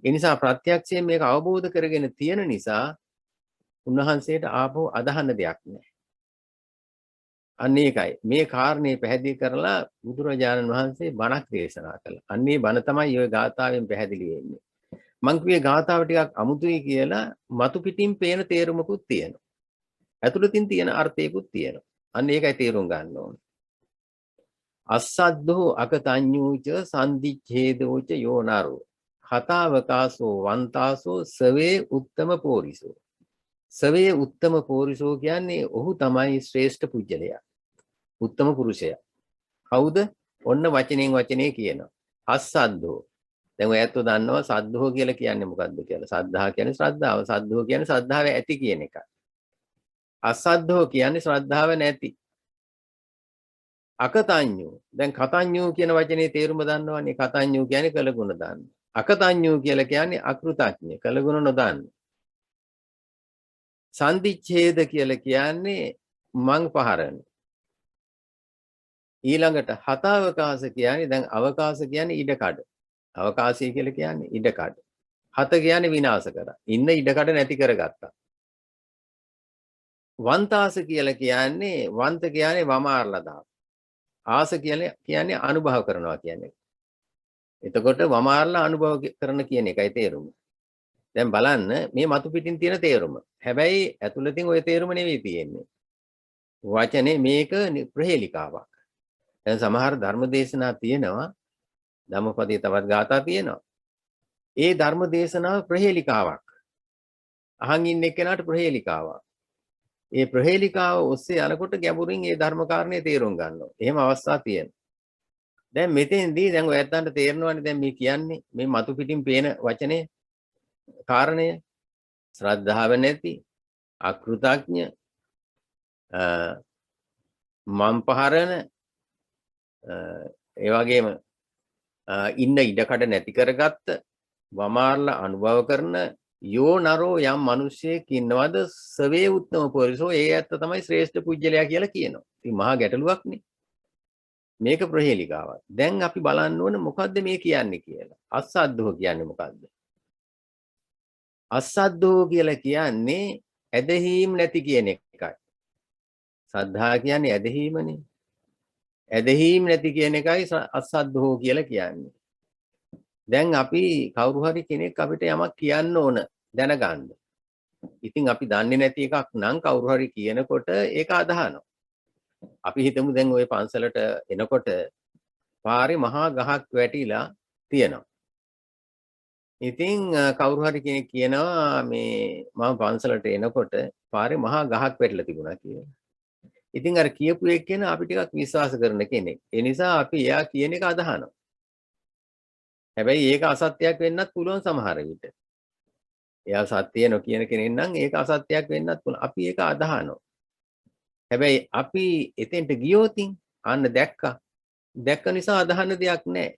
ඒ නිසා ප්‍රත්‍යක්ෂයෙන් මේක අවබෝධ කරගෙන තියෙන නිසා උන්වහන්සේට ආපහු අදහන්න දෙයක් නැහැ. අන්න ඒකයි මේ කාරණේ පැහැදිලි කරලා බුදුරජාණන් වහන්සේ බණක් දේශනා කළා. අන්නේ බණ තමයි ඔය ගාථාවෙන් පැහැදිලි වෙන්නේ. මං කියේ ගාථාව ටිකක් අමුතුයි කියලා මතු පිටින් පේන තේරුමකුත් තියෙනවා. ඇතුළතින් තියෙන අර්ථයකුත් තියෙනවා. අන්න ඒකයි තේරුම් ගන්න ඕනේ. අස්සද්දෝ අකතඤ්ඤූච සම්දිච්ඡේදෝච යෝනරෝ හතාවකාසෝ වන්තාසෝ සවේ උත්තම පෝරිසෝ. සවේ උත්තම පෝරිසෝ කියන්නේ ඔහු තමයි ශ්‍රේෂ්ඨ පුජ්‍යලයා. උත්තම පුරුෂයා. කවුද? ඔන්න වචනෙන් වචනේ කියනවා. අස්සද්දෝ. දැන් ඔයත් දන්නවා සද්දෝ කියලා කියන්නේ මොකද්ද කියලා. සද්ධා කියන්නේ ශ්‍රද්ධාව. සද්දෝ කියන්නේ ශ්‍රද්ධාව ඇති කියන එක. අසද්දෝ කියන්නේ ශ්‍රද්ධාව නැති. අකතඤ්ඤෝ. දැන් කතඤ්ඤෝ කියන වචනේ තේරුම දන්නවනේ. කතඤ්ඤෝ කියන්නේ කළගුණ දාන්න. අකතඤ්ඤෝ කියලා කියන්නේ අකෘතඥ, කළගුණ නොදන්න. සම්දිච්ඡේද කියලා කියන්නේ මං පහරන. ඊළඟට හතාවකාශ කියන්නේ දැන් අවකාශ කියන්නේ ඉඩකඩ. අවකාශය කියලා කියන්නේ ඉඩකඩ. හත කියන්නේ විනාශ කරා. ඉන්න ඉඩකඩ නැති කරගත්තා. වන්තාස කියලා කියන්නේ වන්ත කියන්නේ වමාරලා දාන. ආස කියන්නේ අනුභව කරනවා කියන්නේ. එතකොට වමාරලා අනුභව කරන කියන එකයි තේරුම. දැන් බලන්න මේ මතු පිටින් තියෙන තේරුම. හැබැයි ඇතුළතින් ওই තේරුම නෙවෙයි තියෙන්නේ. වචනේ මේක ප්‍රහේලිකාවක්. දැන් සමහර ධර්මදේශනා තියෙනවා. ධම්මපදයේ තවත් ගාථා තියෙනවා. ඒ ධර්මදේශනාව ප්‍රහේලිකාවක්. අහන් ඉන්න එක්කෙනාට ප්‍රහේලිකාවක්. ඒ ප්‍රහේලිකාව ඔස්සේ යනකොට ගැඹුරින් ඒ ධර්ම කාරණේ තේරුම් ගන්නවා. එහෙම අවස්ථා තියෙනවා. දැන් මෙතෙන්දී දැන් ඔයයන්ට තේරෙනවනේ දැන් මේ කියන්නේ මේ මතු පිටින් පේන වචනේ කාරණය ශ්‍රද්ධාව නැති අකෘතඥ මම් පහරන ඒ වගේම ඉන්න ඉඩකඩ නැති කරගත්ත වමාරලා අනුභව කරන යෝ නරෝ යම් මිනිසෙක් ඉන්නවද සවේ උත්තම පුරුෂෝ ඒ ඇත්ත තමයි ශ්‍රේෂ්ඨ පුජ්‍යලයා කියලා කියනවා. ඉතින් මහා ගැටලුවක් නේ. මේක ප්‍රහේලිකාවක්. දැන් අපි බලන්න ඕන මොකද්ද මේ කියන්නේ කියලා. අස්සද්දෝ කියන්නේ මොකද්ද? අස්සද්දෝ කියලා කියන්නේ ඇදහිීම් නැති කියන එකයි. සද්ධා කියන්නේ ඇදහිීමනේ. ඇදහිීම් නැති කියන එකයි අස්සද්දෝ කියලා කියන්නේ. දැන් අපි කවුරු හරි කෙනෙක් අපිට යමක් කියන්න ඕන දැනගන්න. ඉතින් අපි දන්නේ නැති එකක් නම් කවුරු හරි කියනකොට ඒක අදහනවා. අපි හිතමු දැන් ওই පන්සලට එනකොට පාරේ මහා ගහක් වැටිලා තියෙනවා. ඉතින් කවුරු හරි කෙනෙක් කියනවා මේ මම පන්සලට එනකොට පාරේ මහා ගහක් වැටිලා තිබුණා කියලා. ඉතින් අර කියපු එක්කෙනා අපි ටිකක් විශ්වාස කරන කෙනෙක්. ඒ නිසා අපි එයා කියන එක අදහනවා. හැබැයි ඒක අසත්‍යයක් වෙන්නත් පුළුවන් සමහර විට. එයා සත්‍ය නොකියන කෙනෙක් නම් ඒක අසත්‍යයක් වෙන්නත් පුළුවන්. අපි ඒක අදහනවා. හැබැයි අපි එතෙන්ට ගියොතින් අන්න දැක්කා. දැක්ක නිසා අදහන්න දෙයක් නැහැ.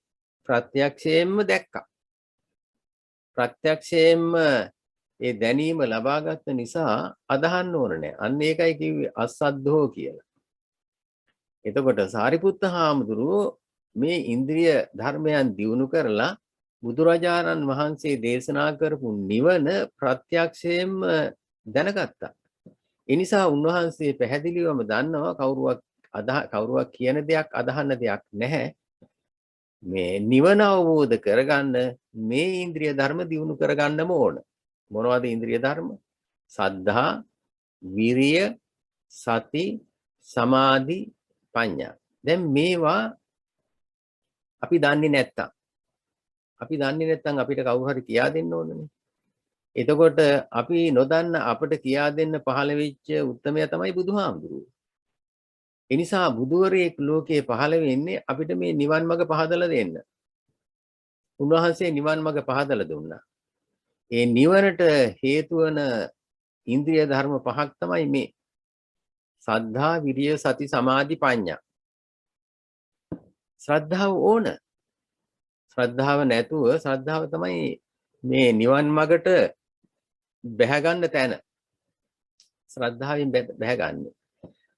ප්‍රත්‍යක්ෂයෙන්ම දැක්කා. ප්‍රත්‍යක්ෂයෙන්ම ඒ දැනීම ලබාගත් නිසා අදහන්න ඕන නැහැ. අන්න ඒකයි කිව්වේ අසද්දෝ කියලා. එතකොට සාරිපුත්ත හාමුදුරුවෝ මේ ඉන්ද්‍රිය ධර්මයන් දියුණු කරලා බුදුරජාණන් වහන්සේ දේශනා කරපු නිවන ප්‍රත්‍යක්ෂයෙන්ම දැනගත්තා. ඒ නිසා උන්වහන්සේ පැහැදිලිවම දන්නවා කවුරුවක් කියන දෙයක් අදහන්න දෙයක් නැහැ. මේ නිවන අවබෝධ කරගන්න මේ ඉන්ද්‍රිය ධර්ම දියුණු කරගන්නම ඕන. මොනවද ඉන්ද්‍රිය ධර්ම? සද්ධා, විරිය, සති, සමාධි, ප්‍රඥා. දැන් මේවා අපි දන්නේ නැත්තම් අපිට කවුරු හරි කියා දෙන්න ඕනනේ. එතකොට අපි නොදන්න අපිට කියා දෙන්න පහළ වෙච්ච උත්මයා තමයි බුදුහාමුදුරුවෝ. ඒ නිසා බුදුවරයෙක් ලෝකේ පහළ වෙන්නේ අපිට මේ නිවන් මඟ පහදලා දෙන්න. උන්වහන්සේ නිවන් මඟ පහදලා දුන්නා. ඒ නිවනට හේතු වන ඉන්ද්‍රිය ධර්ම පහක් තමයි මේ සද්ධා, විරිය, සති, සමාධි, ප්‍රඥා. ශ්‍රද්ධාව ඕන. ශ්‍රද්ධාව නැතුව ශ්‍රද්ධාව තමයි මේ නිවන් මඟට බැහැ ගන්න තැන. ශ්‍රද්ධාවෙන් බැහැ ගන්න.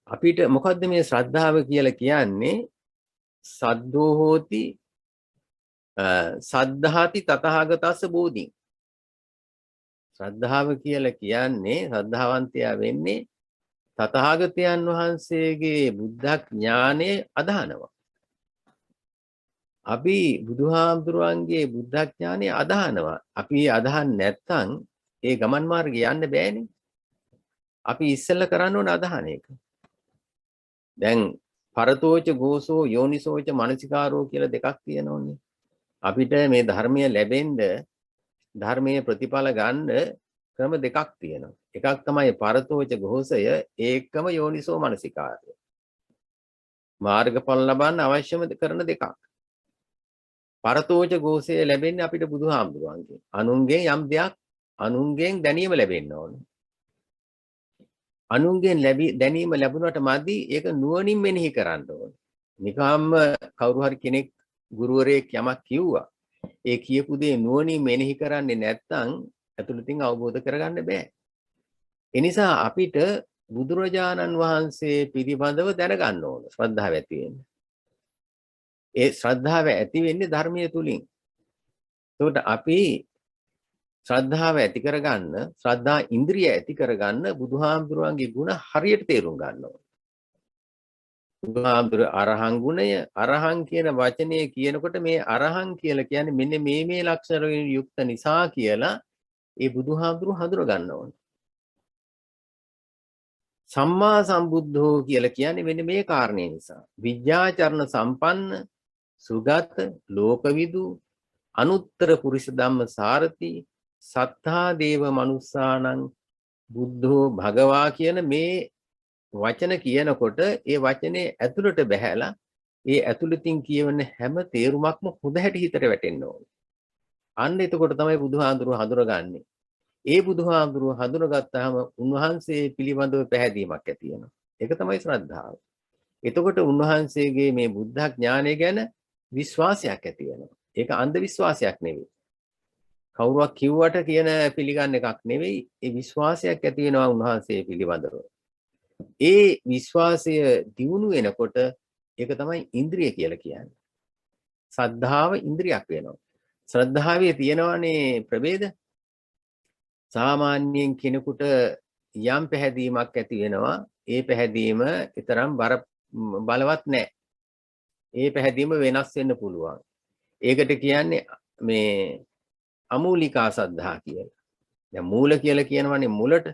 අපිට මොකද්ද මේ ශ්‍රද්ධාව කියලා කියන්නේ? සද්දෝ හෝති සද්ධාති තථාගතස්ස බෝධි. ශ්‍රද්ධාව කියලා කියන්නේ ශ්‍රද්ධාවන්තයා වෙන්නේ තථාගතයන් වහන්සේගේ බුද්ධ ඥානය අදහනවා. අපි බුදුහාමුදුරුවන්ගේ බුද්ධ ඥානය අදහනවා. අපි අදහන්නේ නැත්නම් ඒ ගමන් මාර්ගේ යන්න බෑනේ. අපි ඉස්සෙල්ලා කරන්න ඕන අදහන එක. දැන් පරතෝච ගෝසෝ යෝනිසෝච මනසිකාරෝ කියලා දෙකක් තියෙනෝනේ. අපිට මේ ධර්මය ලැබෙන්න ධර්මයේ ප්‍රතිඵල ගන්න ක්‍රම දෙකක් තියෙනවා. එකක් තමයි පරතෝච ഘോഷය, ඒකම යෝනිසෝ මනසිකාරය. මාර්ගඵල ලබන්න අවශ්‍යම කරන දෙකක්. පරතෝච ഘോഷය ලැබෙන්නේ අපිට බුදුහාමුදුරුවන්ගෙන්. අනුන්ගෙන් යම් දෙයක් අනුන්ගෙන් දැනීම ලැබෙන්න ඕනේ. අනුන්ගෙන් දැනීම ලැබුණාට මදි ඒක නුවණින් මෙනෙහි කරන්න ඕනේ. නිකම්ම කවුරු හරි කෙනෙක් ගුරුවරයෙක් යමක් කිව්වා. ඒ කියපු දේ නුවණින් මෙනෙහි කරන්නේ නැත්නම් අතුලතින් අවබෝධ කරගන්න බෑ. ඒ නිසා අපිට බුදුරජාණන් වහන්සේ පිළිබඳව දැනගන්න ඕන ශ්‍රද්ධාව ඇති වෙන්න. ඒ ශ්‍රද්ධාව ඇති වෙන්නේ ධර්මයේ තුලින්. ඒකට අපි ශ්‍රද්ධාව ඇති කරගන්න, ශ්‍රද්ධා ඉන්ද්‍රිය ඇති කරගන්න බුදුහාමුදුරුවන්ගේ ගුණ හරියට තේරුම් ගන්න ඕන. බුදුහාමුදුර අරහං ගුණය, අරහං කියන වචනේ කියනකොට මේ අරහං කියලා කියන්නේ මෙන්න මේ ලක්ෂණ වලින් යුක්ත නිසා කියලා ඒ බුදුහාමුදුරුව හඳුන ගන්න ඕන. සම්මා සම්බුද්ධෝ කියලා කියන්නේ මෙන්න මේ කාරණේ නිසා. විද්‍යාචරණ සම්පන්න, සුගත, ලෝකවිදු, අනුත්තර පුරිස ධම්ම සාරති, සත්තා දේව මනුස්සානං බුද්ධෝ භගවා කියන මේ වචන කියනකොට ඒ වචනේ ඇතුළට බැහැලා ඒ ඇතුළතින් කියවන හැම තේරුමක්ම හොඳ හැටි හිතට වැටෙන්න ඕනේ. අන්න එතකොට තමයි බුදුහාඳුරුව හඳුනගන්නේ. ඒ බුදුහාඳුරුව හඳුනගත්තාම උන්වහන්සේ පිළිබඳව පැහැදීමක් ඇති වෙනවා. ඒක තමයි ශ්‍රද්ධාව. එතකොට උන්වහන්සේගේ මේ බුද්ධ ඥානය ගැන විශ්වාසයක් ඇති වෙනවා. ඒක අන්ධ විශ්වාසයක් නෙවෙයි. කවුරුවක් කිව්වට කියන පිළිගන්න එකක් නෙවෙයි. ඒ විශ්වාසයක් ඇති වෙනවා උන්වහන්සේ පිළිබඳව. ඒ විශ්වාසය දියුණු වෙනකොට ඒක තමයි ඉන්ද්‍රිය කියලා කියන්නේ. ශ්‍රද්ධාව ඉන්ද්‍රියක් වෙනවා. ශ්‍රද්ධාවේ තියෙනවානේ ප්‍රභේද. සාමාන්‍යයෙන් කෙනෙකුට යම් පැහැදීමක් ඇති වෙනවා. ඒ පැහැදීම ඊතරම් බලවත් නැහැ. ඒ පැහැදීම වෙනස් වෙන්න පුළුවන්. ඒකට කියන්නේ මේ අමූලිකා සද්ධා කියලා. දැන් මූල කියලා කියනවනේ මුලට.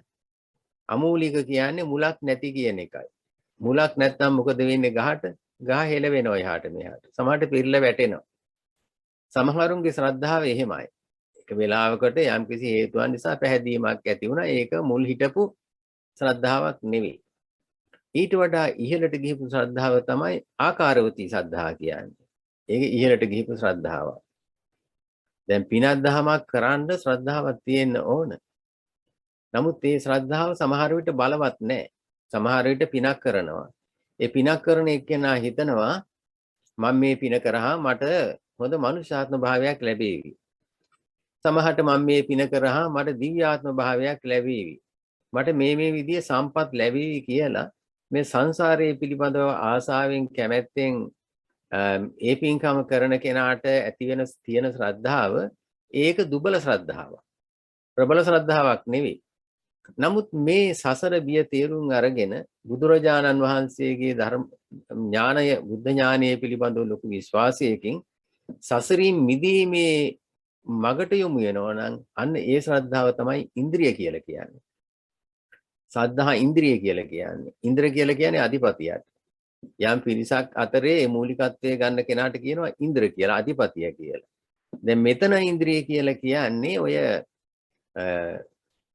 අමූලික කියන්නේ මුලක් නැති කියන එකයි. මුලක් නැත්නම් මොකද වෙන්නේ ගහට? ගහ හෙල වෙනවා එහාට මෙහාට. සමහරට පිරලා වැටෙනවා. සමහරුන්ගේ ශ්‍රද්ධාව එහෙමයි. එක වෙලාවකට යම්කිසි හේතුවක් නිසා පැහැදීමක් ඇති වුණා. ඒක මුල් හිටපු ශ්‍රද්ධාවක් නෙවෙයි. ඊට වඩා ඉහළට ගිහපු ශ්‍රද්ධාව තමයි ආකාරවතී ශ්‍රද්ධා කියන්නේ. ඒක ඉහළට ගිහපු ශ්‍රද්ධාවක්. දැන් පිනක් දහමක් කරන්න ශ්‍රද්ධාවක් තියෙන්න ඕන. නමුත් මේ ශ්‍රද්ධාව සමහර විට බලවත් නැහැ. සමහර විට පිනක් කරනවා. ඒ පිනක් කරන එක්කෙනා හිතනවා මම මේ පින කරා මට හොඳ මනුෂ්‍යාත්ම භාවයක් ලැබේවි. සමහරට මම මේ පින කරා මට දිව්‍යාත්ම භාවයක් ලැබේවි. මට මේ විදිහේ සම්පත් ලැබේවි කියලා මේ සංසාරයේ පිළිබඳව ආසාවෙන් කැමැත්තෙන් ඒ පින්කම කරන කෙනාට ඇති වෙන තියෙන ශ්‍රද්ධාව ඒක දුබල ශ්‍රද්ධාවක්. ප්‍රබල ශ්‍රද්ධාවක් නෙවෙයි. නමුත් මේ සසර බිය තේරුම් අරගෙන බුදුරජාණන් වහන්සේගේ ධර්ම ඥානය බුද්ධ ඥානය පිළිබඳව ලොකු විශ්වාසයකින් සසරින් මිදීමේ මගට යොමු වෙනවා නම් අන්න ඒ ශ්‍රද්ධාව තමයි ඉන්ද්‍රිය කියලා කියන්නේ. සද්ධා ඉන්ද්‍රිය කියලා කියන්නේ. ඉන්ද්‍ර කියලා කියන්නේ අධිපතියට. යම් පිරිසක් අතරේ මූලිකත්වයේ ගන්න කෙනාට කියනවා ඉන්ද්‍ර කියලා, අධිපතිය කියලා. දැන් මෙතන ඉන්ද්‍රිය කියලා කියන්නේ ඔය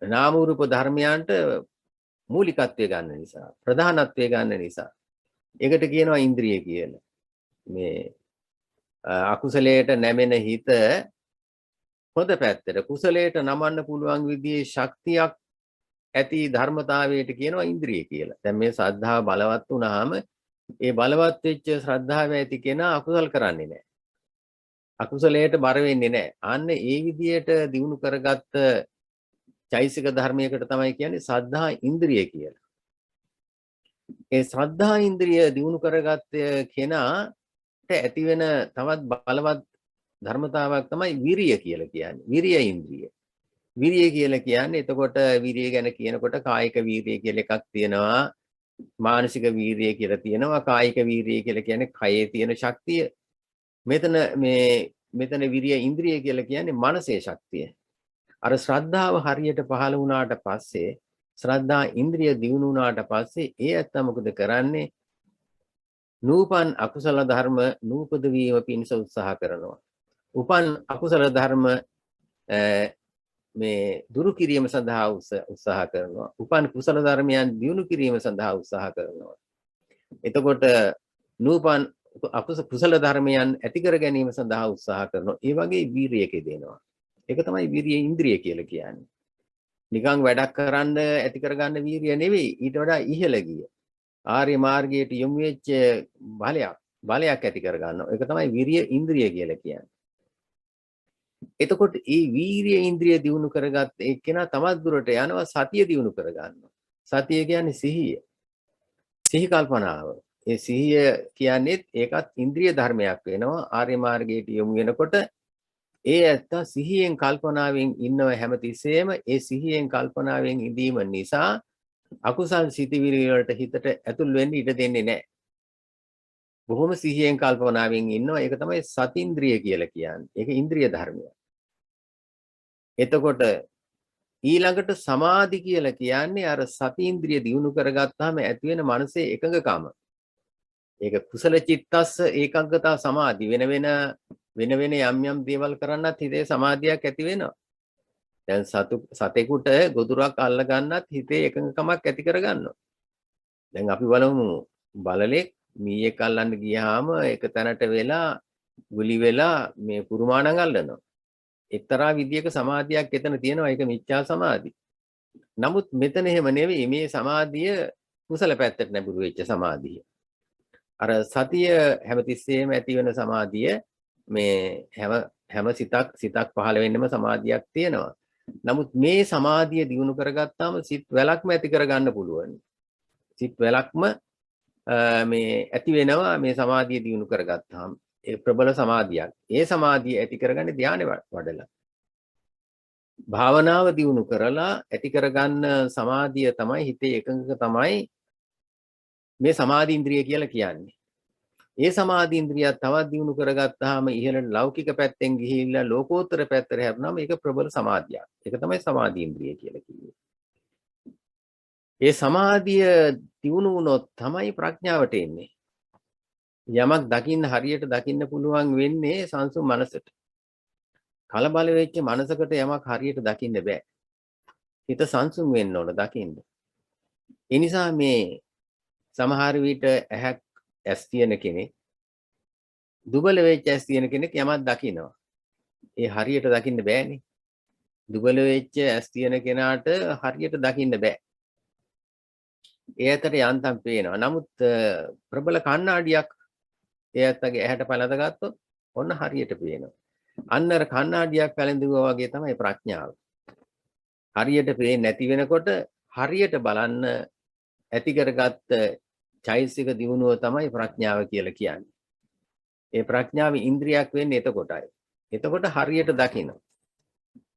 නාම රූප ධර්මයන්ට මූලිකත්වයේ ගන්න නිසා, ප්‍රධානත්වයේ ගන්න නිසා. ඒකට කියනවා ඉන්ද්‍රිය කියලා. මේ අකුසලයට නැමෙන හිත හොඳ පැත්තට කුසලයට නමන්න පුළුවන් විදිහේ ශක්තියක් ඇති ධර්මතාවයට කියනවා ඉන්ද්‍රිය කියලා. දැන් මේ ශ්‍රද්ධාව බලවත් වුණාම ඒ බලවත් වෙච්ච ශ්‍රද්ධාව ඇති කෙනා අකුසල් කරන්නේ නැහැ. අකුසලයට බර වෙන්නේ නැහැ. අන්න ඒ විදිහට දිනු කරගත්ත චෛසික ධර්මයකට තමයි කියන්නේ ශ්‍රද්ධා ඉන්ද්‍රිය කියලා. ඒ ශ්‍රද්ධා ඉන්ද්‍රිය දිනු කරගත්ත කෙනාට ඇති වෙන තවත් බලවත් ධර්මතාවක් තමයි විරිය කියලා කියන්නේ. විරිය ඉන්ද්‍රිය. විරිය කියලා කියන්නේ එතකොට විරිය ගැන කියනකොට කායික වීරිය කියලා එකක් තියෙනවා. මානසික වීරිය කියලා තියෙනවා. කායික වීරිය කියලා කියන්නේ කයේ තියෙන ශක්තිය. මෙතන විරිය ඉන්ද්‍රිය කියලා කියන්නේ මනසේ ශක්තිය. අර ශ්‍රද්ධාව හරියට පහළ වුණාට පස්සේ ශ්‍රද්ධා ඉන්ද්‍රිය දියුණු වුණාට පස්සේ ඒ ඇත්ත මොකද කරන්නේ? නූපන් අකුසල ධර්ම නූපද වීම පිණිස උත්සාහ කරනවා. උපන් අකුසල ධර්ම මේ දුරු කිරීම සඳහා උත්සාහ කරනවා. උපන් කුසල ධර්මයන් දියුණු කිරීම සඳහා උත්සාහ කරනවා. එතකොට නූපන් කුසල ධර්මයන් ඇති කර ගැනීම සඳහා උත්සාහ කරනවා. ඒ වගේ වීරියක දෙනවා. ඒක තමයි වීරිය ඉන්ද්‍රිය කියලා කියන්නේ. නිකන් වැඩක් කරන්න ඇති කරගන්න වීරිය නෙවෙයි. ඊට වඩා ඉහළ ගිය ආර්ය මාර්ගයට යොමු වෙච්ච බලයක් ඇති කරගන්නවා. ඒක තමයි වීරිය ඉන්ද්‍රිය කියලා කියන්නේ. එතකොට මේ වීරිය ඉන්ද්‍රිය දියුණු කරගත්ත එක්කෙනා තමත් දුරට යනවා සතිය දියුණු කරගන්නවා. සතිය කියන්නේ සිහිය. සිහි කල්පනාව. ඒ සිහිය කියන්නේ ඒකත් ඉන්ද්‍රිය ධර්මයක් වෙනවා. ආර්ය මාර්ගයට යොමු වෙනකොට ඒ ඇත්ත සිහියෙන් කල්පනාවෙන් ඉන්නව හැමතිස්සෙම ඒ සිහියෙන් කල්පනාවෙන් ඉඳීම නිසා අකුසල් සිතිවිලි වලට හිතට ඇතුල් වෙන්න ඉඩ දෙන්නේ නැහැ. බොහොම සිහියෙන් කල්පනාවෙන් ඉන්නවා. ඒක තමයි සතිඉන්ද්‍රිය කියලා කියන්නේ. ඒක ඉන්ද්‍රිය ධර්මයක්. එතකොට ඊළඟට සමාධි කියලා කියන්නේ අර සතිඉන්ද්‍රිය දියුණු කරගත්තාම ඇති වෙන මනසේ එකඟකම. ඒක කුසල චිත්තස්ස ඒකාග්‍රතා සමාධි වෙන වෙන යම් දේවල් කරන්නත් හිතේ සමාධියක් ඇති වෙනවා. දැන් සතෙකුට ගොදුරක් අල්ල ගන්නත් හිතේ එකඟකමක් ඇති කරගන්නවා. දැන් අපි බලමු බලලෙක් මීයක් අල්ලන්න ගියාම එක තැනට වෙලා ගුලි වෙලා මේ පුරුමාණන් අල්ලනවා. එක්තරා විදියක සමාධියක් එතන තියෙනවා. ඒක මිච්ඡා සමාධි. නමුත් මෙතන එහෙම නෙවෙයි. මේ සමාධිය කුසල පැත්තට නැඹුරු වෙච්ච සමාධිය. අර සතිය හැමතිස්සෙම ඇති වෙන සමාධිය මේ හැම සිතක් පහළ වෙන්නම සමාධියක් තියෙනවා. නමුත් මේ සමාධිය දිනු කරගත්තාම සිත් වැලක්ම ඇති කරගන්න පුළුවන්. සිත් වැලක්ම මේ ඇති වෙනවා මේ සමාධිය දිනු කරගත්තාම. ඒ ප්‍රබල සමාධියක්. ඒ සමාධිය ඇති කරගන්නේ ධානය වඩලා. භාවනාව දිනු කරලා ඇති කරගන්න සමාධිය තමයි හිතේ එකඟක තමයි මේ සමාධි ඉන්ද්‍රිය කියලා කියන්නේ. ඒ සමාධි ඉන්ද්‍රිය තවත් දිනු කරගත්තාම ඉහළට ලෞකික පැත්තෙන් ගිහිල්ලා ලෝකෝත්තර පැත්තට හැරුණාම ඒක ප්‍රබල සමාධියක්. ඒක තමයි සමාධි ඉන්ද්‍රිය කියලා කියන්නේ. ඒ සමාධිය දිනු වුණොත් තමයි ප්‍රඥාවට එන්නේ. යමක් දකින්න හරියට දකින්න පුළුවන් වෙන්නේ සංසුන් මනසට. කලබල වෙච්ච මනසකට යමක් හරියට දකින්න බෑ. හිත සංසුන් වෙන්න ඕන දකින්න. ඒ නිසා මේ සමහර විට ඇස් තියෙන කෙනෙක් දුබල වෙච්ච ඇස් තියෙන කෙනෙක් යමක් දකිනවා. ඒ හරියට දකින්න බෑනේ. දුබල වෙච්ච ඇස් තියෙන කෙනාට හරියට දකින්න බෑ. ඒ ඇතට යන්තම් පේනවා. නමුත් ප්‍රබල කණ්ණාඩියක් ඒ ඇත්තගේ ඇහැට පළඳ ගත්තොත් ඔන්න හරියට පේනවා. අන්න අර කණ්ණාඩියක් පැලඳුවා වගේ තමයි ප්‍රඥාව. හරියට පේන්නේ නැති වෙනකොට හරියට බලන්න ඇති කරගත්ත චෛසික දියුණුව තමයි ප්‍රඥාව කියලා කියන්නේ. ඒ ප්‍රඥාව ඉන්ද්‍රියක් වෙන්නේ එතකොටයි. එතකොට හරියට දකින්න.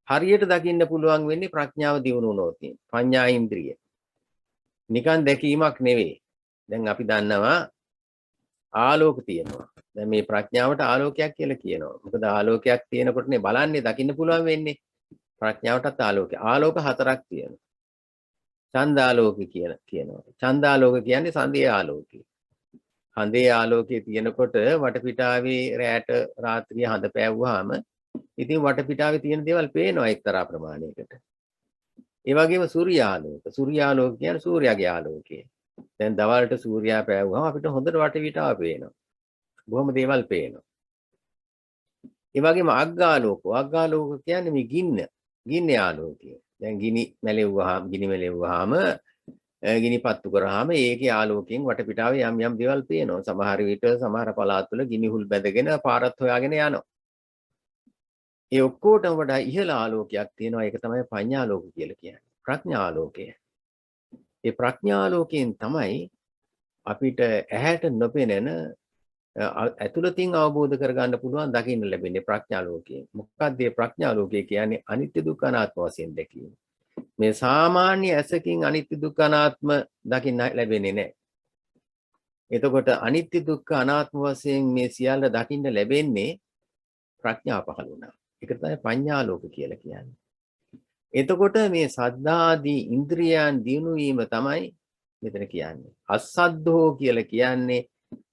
හරියට දකින්න පුළුවන් වෙන්නේ ප්‍රඥාව දියුණු වුණොත්. පඤ්ඤා ඉන්ද්‍රිය. නිකන් දැකීමක් නෙවෙයි. දැන් අපි දන්නවා ආලෝක තියෙනවා. දැන් මේ ප්‍රඥාවට ආලෝකයක් කියලා කියනවා. මොකද ආලෝකයක් තියෙනකොටනේ බලන්නේ දකින්න පුළුවන් වෙන්නේ. ප්‍රඥාවටත් ආලෝක හතරක් තියෙනවා. ඡන්දාලෝක කියනවා. ඡන්දාලෝක කියන්නේ සන්ධේ ආලෝකය. හඳේ ආලෝකයේ තියෙනකොට වටපිටාවේ රැට රාත්‍රිය හඳ පෑවුවාම ඉතින් වටපිටාවේ තියෙන දේවල් පේනවා එක්තරා ප්‍රමාණයකට. ඒ වගේම සූර්යාලෝක. සූර්යාලෝක කියන්නේ සූර්යාගේ ආලෝකය. දැන් දවල්ට සූර්යා පෑවුවාම අපිට හොඳට වටපිටාව පේනවා. බොහොම දේවල් පේනවා. ඒ වගේම අග්ගාලෝක. අග්ගාලෝක කියන්නේ මේ ගින්නේ ආලෝකය. දැන් ගිනි මැලෙව්වහම ගිනි පත්තු කරාම ඒකේ ආලෝකයෙන් වටපිටාවේ යම් යම් දේවල් පේනවා. සමහර විට සමහර පළාත්වල ගිනි හුල් බැඳගෙන පාරත් හොයාගෙන යනවා. ඒ ඔක්කොටම වඩා ඉහළ ආලෝකයක් තියෙනවා. ඒක තමයි පඤ්ඤාලෝක කියලා කියන්නේ. ප්‍රඥාලෝකය. ඒ ප්‍රඥාලෝකයෙන් තමයි අපිට ඇහැට නොපෙනෙන ඇතුළතින් අවබෝධ කරගන්න පුළුවන් දකින්න ලැබෙන්නේ ප්‍රඥාලෝකයෙන්. මොකක්ද මේ ප්‍රඥාලෝකය කියන්නේ? අනිත්‍ය දුක්ඛ අනාත්ම වශයෙන් දැකීම. මේ සාමාන්‍ය ඇසකින් අනිත්‍ය දුක්ඛ අනාත්ම දකින්න ලැබෙන්නේ නැහැ. එතකොට අනිත්‍ය දුක්ඛ අනාත්ම වශයෙන් මේ සියල්ල දකින්න ලැබෙන්නේ ප්‍රඥාව පහළ වුණා. ඒක තමයි පඤ්ඤාලෝක කියලා කියන්නේ. එතකොට මේ සද්ධාදී ඉන්ද්‍රියයන් දිනු වීම තමයි මෙතන කියන්නේ. අසද්දෝ කියලා කියන්නේ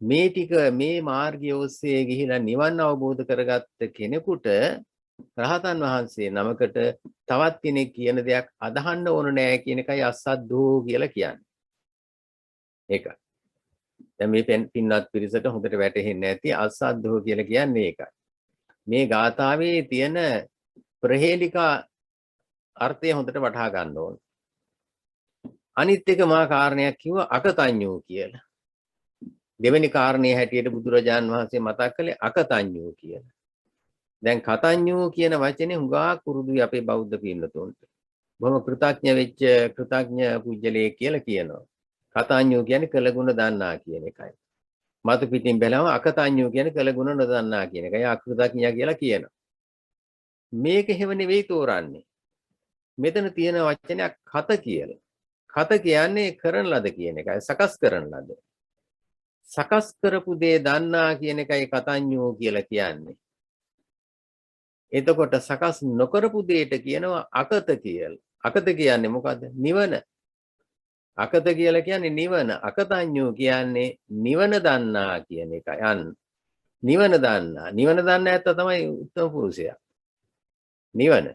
මේ ටික මේ මාර්ගය ඔස්සේ ගිහිලා නිවන් අවබෝධ කරගත්ත කෙනෙකුට රහතන් වහන්සේ නමකට තවත් කෙනෙක් කියන දෙයක් අදහන්න ඕන නෑ කියන එකයි අසද්දෝ කියලා කියන්නේ. ඒකයි. දැන් මේ පින්වත් පිරිසට හොඳට වැටහෙන්නේ නැති අසද්දෝ කියලා කියන්නේ ඒකයි. මේ ගාථාවේ තියෙන ප්‍රහේලිකා අර්ථය හොඳට වටහා ගන්න ඕන. අනිත් එක මා කාරණයක් කිව්වා අකතඤ්ඤෝ කියලා. දෙවෙනි කාරණේ හැටියට බුදුරජාන් වහන්සේ මතක් කළේ අකතඤ්ඤෝ කියලා. දැන් කතඤ්ඤෝ කියන වචනේ හුඟා කුරුදුයි අපේ බෞද්ධ පින්නතුන්ට. බොහොම කෘතඥ වෙච්ච කෘතඥ පුජ්‍යලේ කියලා කියනවා. කතඤ්ඤෝ කියන්නේ කළගුණ දන්නා කියන එකයි. මතු පිටින් බැලම අකතඤ්ඤෝ කියන්නේ කළගුණ නොදන්නා කියන එකයි. අකෘතඥයා කියලා කියනවා. මේක හැව නෙවෙයි තෝරන්නේ. මෙතන තියෙන වචනයක් කත කියලා. කත කියන්නේ කරන ලද කියන එකයි. සකස් කරන ලද. සකස් කරපු දේ දන්නා කියන එකයි කතඤ්ඤෝ කියලා කියන්නේ. එතකොට සකස් නොකරපු දෙයට කියනවා අකත කියලා. අකත කියන්නේ මොකද්ද? නිවන. අකත කියලා කියන්නේ නිවන. අකතඤ්ඤෝ කියන්නේ නිවන දන්නා කියන එකයි. අන්න. නිවන දන්නා. නිවන දන්න ඇත්ත තමයි උත්තම පුරුෂයා. නිවන.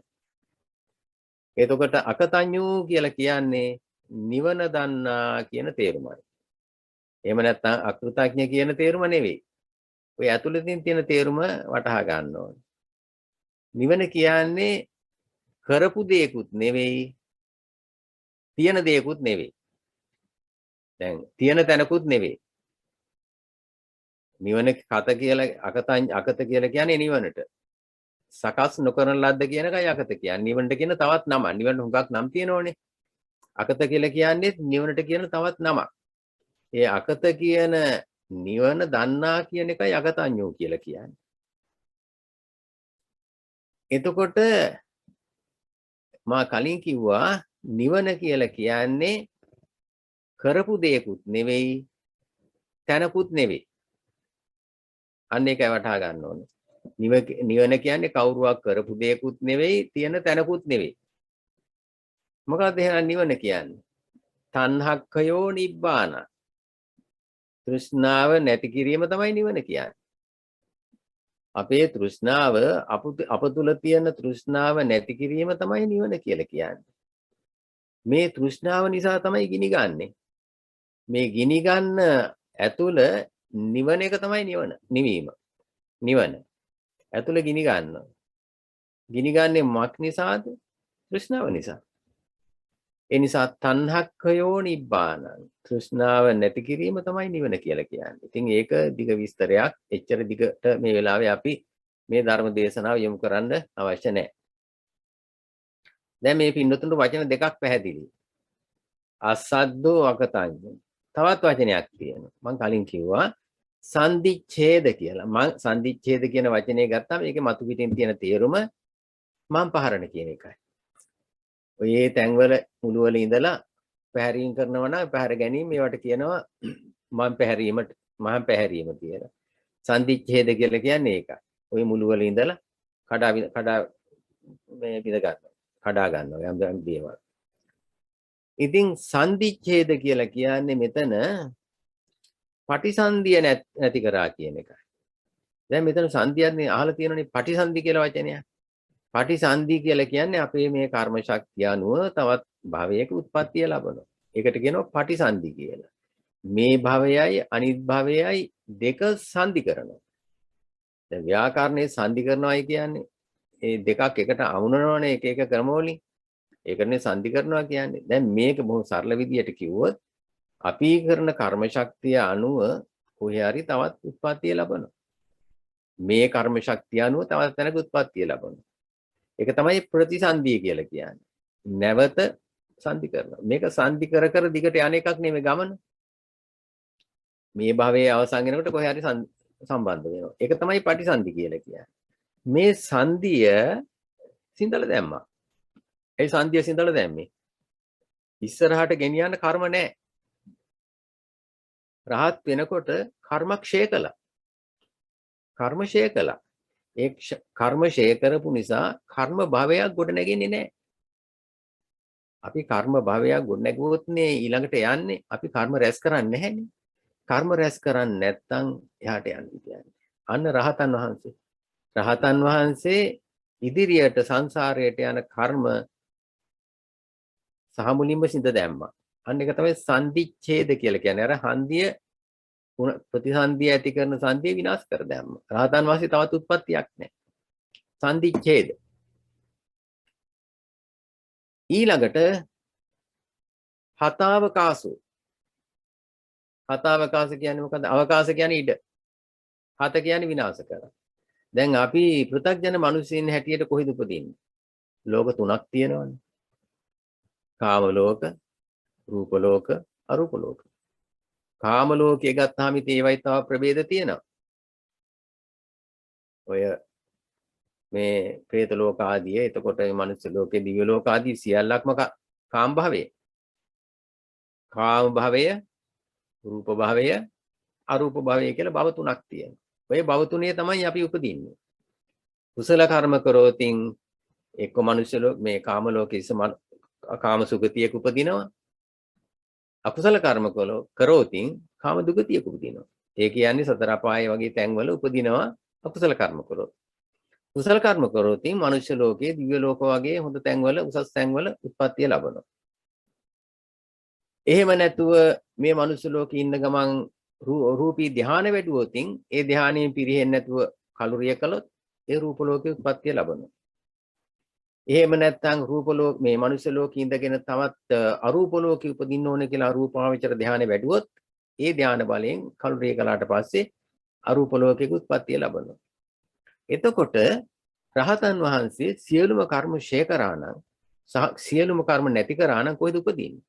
එතකොට අකතඤ්ඤෝ කියලා කියන්නේ නිවන දන්නා කියන තේරුමයි. එහෙම නැත්නම් අකෘතඥ කියන තේරුම නෙවෙයි. ඔය ඇතුළතින් තියෙන තේරුම වටහා ගන්න ඕනේ. නිවන කියන්නේ කරපු දෙයක්ුත් නෙවෙයි, තියෙන දෙයක්ුත් නෙවෙයි. දැන් තියෙන තැනකුත් නෙවෙයි. නිවන කත කියලා අකත කියලා කියන්නේ නිවනට. සකස් නොකරන ලද්ද කියන එකයි අකත කියන්නේ. නිවනට කියන තවත් නමක්. නිවනට හුඟක් නම් තියෙනෝනේ. අකත කියලා කියන්නේ නිවනට කියන තවත් නමක්. ඒ අකත කියන නිවන දන්නා කියන එකයි අකතඤ්ඤෝ කියලා කියන්නේ. එතකොට මා කලින් කිව්වා නිවන කියලා කියන්නේ කරපු දෙයක්ුත් නෙවෙයි, තැනකුත් නෙවෙයි. අන්න ඒකයි වටහා ගන්න ඕනේ. නිවන කියන්නේ කවුරුවක් කරපු දෙයක්ුත් නෙවෙයි, තියෙන තැනකුත් නෙවෙයි. මොකක්ද එහෙනම් නිවන කියන්නේ? තණ්හක්ඛයෝ නිබ්බාන. තෘෂ්ණාව නැති කිරීම තමයි නිවන කියන්නේ. අපේ තෘෂ්ණාව අප තුල තියෙන තෘෂ්ණාව නැති කිරීම තමයි නිවන කියලා කියන්නේ. මේ තෘෂ්ණාව නිසා තමයි ගිනි ගන්නෙ. මේ ගිනි ගන්න ඇතුළ නිවන එක තමයි නිවීම. නිවන. ඇතුළ ගිනි ගන්නවා. ගිනි ගන්නේ මොක් නිසාද? තෘෂ්ණාව නිසා. ඒ නිසා තණ්හක්ඛයෝ නිබ්බානං. තෘෂ්ණාව නැති කිරීම තමයි නිවන කියලා කියන්නේ. ඉතින් ඒක දිග විස්තරයක්. එච්චර දිගට මේ වෙලාවේ අපි මේ ධර්ම දේශනාව යොමු කරන්න අවශ්‍ය නැහැ. දැන් මේ පින්නතුන්ට වචන දෙකක් පැහැදිලි. අසද්දෝ අකතඤ්ඤෝ. තවත් වචනයක් තියෙනවා. මම කලින් කිව්වා සන්දිච්ඡේද කියලා. මම සන්දිච්ඡේද කියන වචනේ ගත්තාම ඒකේ මතු පිටින් තියෙන තේරුම මම පහරණ කියන එකයි. ඔය තැන්වල මුළු වල ඉඳලා පැහැරීම් කරනවා නම් පැහැර ගැනීම මේවට කියනවා මම පැහැරීම කියලා. සන්දිච්ඡේද කියලා කියන්නේ ඒකයි. ඔය මුළු වල ඉඳලා කඩා මේ විද ගන්නවා. කඩා ගන්නවා යම් දේවල්. ඉතින් සන්දිච්ඡේද කියලා කියන්නේ මෙතන පටිසන්ධිය නැති කරා කියන එකයි. දැන් මෙතන සංධියන්නේ අහලා තියෙනනේ පටිසන්ධි කියලා වචනය. පටිසන්ධි කියලා කියන්නේ අපේ මේ කර්ම ශක්තිය අනුව තවත් භවයක උත්පත්තිය ලබනවා. ඒකට කියනවා පටිසන්ධි කියලා. මේ භවයයි අනිත් භවයයි දෙක සංධි කරනවා. දැන් ව්‍යාකරණයේ සංධි කරනවායි කියන්නේ ඒ දෙකක් එකට අමුණනවනේ එක එක ක්‍රමවලින්. ඒකනේ සංධි කරනවා කියන්නේ. දැන් මේක බොහොම සරල විදියට කිව්වොත් අපි කරන කර්ම ශක්තිය අනුව කොහේ හරි තවත් උත්පත්තිය ලබනවා. මේ කර්ම ශක්තිය අනුව තවත් තැනක උත්පත්තිය ලබනවා. ඒක තමයි ප්‍රතිසන්ධිය කියලා කියන්නේ. නැවත සංධි කරනවා. මේක සංධි කර කර දිගට යන එකක් නෙමෙයි ගමන. මේ භවයේ අවසන් වෙනකොට කොහේ හරි සම්බන්ධ වෙනවා. ඒක තමයි පටිසන්ධි කියලා කියන්නේ. මේ සංධිය සිඳලා දැම්මා. ඒ සංධිය සිඳලා දැම්මේ. ඉස්සරහට ගෙනියන්න කර්ම නැහැ. රහත් වෙනකොට කර්ම ක්ෂය කළා. කර්ම ක්ෂය කළා. ඒ කර්ම ක්ෂය කරපු නිසා කර්ම භවයක් ගොඩ නැගෙන්නේ නැහැ. අපි කර්ම භවයක් ගොඩ නැගුවොත් නේ ඊළඟට යන්නේ. අපි කර්ම රැස් කරන්නේ නැහැනේ. කර්ම රැස් කරන්නේ නැත්නම් එහාට යන්නේ කියන්නේ. අන්න රහතන් වහන්සේ. රහතන් වහන්සේ ඉදිරියට සංසාරයට යන කර්ම සහ මුලින්ම සිඳ දැම්මා. අන්න ඒක තමයි සන්දිච්ඡේද කියලා කියන්නේ. අර හන්දිය ප්‍රතිසන්දිය ඇති කරන සන්දිය විනාශ කර දැම්මා. රහතන් වහන්සේ තවත් උත්පත්තියක් නැහැ. සන්දිච්ඡේද. ඊළඟට හතාවකාසෝ. හතාවකාශ කියන්නේ මොකද්ද? අවකාශ කියන්නේ ඉඩ. හත කියන්නේ විනාශ කරා. දැන් අපි පෘථග්ජන මිනිස්සුන් හැටියට කොහෙද උපදින්නේ? ලෝක තුනක් තියෙනවනේ. කාම ලෝක, රූප ලෝක, අරූප ලෝක. කාම ලෝකයේ ගත්තාම ඉතින් ඒවයි තව ප්‍රභේද තියෙනවා. ඔය මේ പ്രേත ලෝක ආදී, එතකොට මේ මනුස්ස ලෝකේ, දිව්‍ය ලෝක ආදී සියල්ලක්ම කාම භවයේ. කාම භවය, රූප භවය, අරූප භවය කියලා භව තුනක් තියෙනවා. ඔය භව තුනේ තමයි අපි උපදින්නේ. කුසල කර්ම කරෝතින් එක්ක මනුෂ්‍ය ලෝක මේ කාම ලෝකයේ කාම සුගතියක උපදිනවා. අකුසල කර්ම කරෝතින් කාම දුගතියක උපදිනවා. ඒ කියන්නේ සතර අපාය වගේ තැන්වල උපදිනවා අකුසල කර්ම කරොත්. කුසල කර්ම කරෝතින් මනුෂ්‍ය ලෝකයේ, දිව්‍ය ලෝක වගේ හොඳ තැන්වල, උසස් තැන්වල උත්පත්තිය ලබනවා. එහෙම නැතුව මේ මනුෂ්‍ය ලෝකේ ඉන්න ගමන් රූපී ධානය වැඩුවොතින් ඒ ධානයෙන් පිරෙන්නේ නැතුව කලුරිය කළොත් ඒ රූප ලෝකේ උත්පත්තිය ලබනවා. එහෙම නැත්නම් රූප ලෝක මේ මනුෂ්‍ය ලෝකේ ඉඳගෙන තවත් අරූප ලෝකෙ උපදින්න ඕනේ කියලා අරූපාවචර ධානය වැඩුවොත් ඒ ධාන බලයෙන් කලුරිය කළාට පස්සේ අරූප ලෝකෙක උත්පත්තිය ලබනවා. එතකොට රහතන් වහන්සේ සියලුම කර්ම ක්ෂය කරා නම් සියලුම කර්ම නැති කරා නම් කොහෙද උපදින්නේ?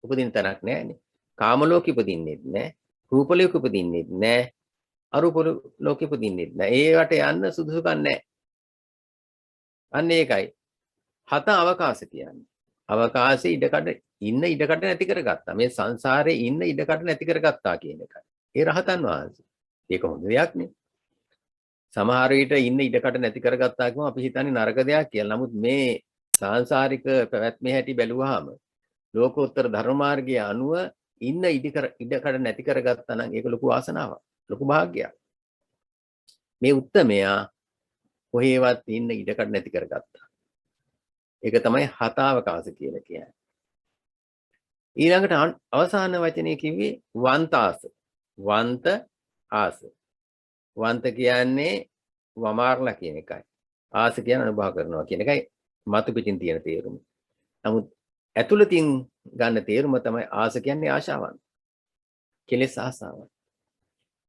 උපදින්න තැනක් නැහැනේ. කාම ලෝකෙ උපදින්නෙත් නැහැ. රූප ලෝකෙ උපදින්නෙත් නැහැ. අරූප ලෝකෙ උපදින්නෙත් නැහැ. ඒවට යන්න සුදුසුකම් නැහැ. අන්න ඒකයි. හත අවකාශ කියන්නේ. අවකාශයේ ඉඩකඩ ඉන්න ඉඩකඩ නැති කරගත්තා. මේ සංසාරේ ඉන්න ඉඩකඩ නැති කරගත්තා කියන එකයි. ඒ රහතන් වහන්සේ. ඒක හොඳ දෙයක් නේ. සමහර විට ඉන්න ඉඩකඩ නැති කරගත්තා කියම අපි හිතන්නේ නරක දෙයක් කියලා. නමුත් මේ සාංශාරික පැවැත්මේ හැටි බැලුවාම ලෝකෝත්තර ධර්ම මාර්ගයේ අනුව ඉන්න ඉඩකඩ නැති කරගත්තා නම් ඒක ලොකු වාසනාවක්. ලොකු වාග්යක්. මේ උත්තමයා කොහේවත් ඉන්න ඉඩකඩ නැති කරගත්තා. ඒක තමයි හතාවකාශ කියලා කියන්නේ. ඊළඟට අවසාන වචනේ කිව්වේ වන්තාස. වන්ත ආස. වන්ත කියන්නේ වමාරලා කියන එකයි. ආස කියන්නේ අනුභව කරනවා කියන එකයි මතු පිටින් තියෙන තේරුම. නමුත් ඇතුළතින් ගන්න තේරුම තමයි ආස කියන්නේ ආශාවන්. කෙලෙස් ආසාවන්.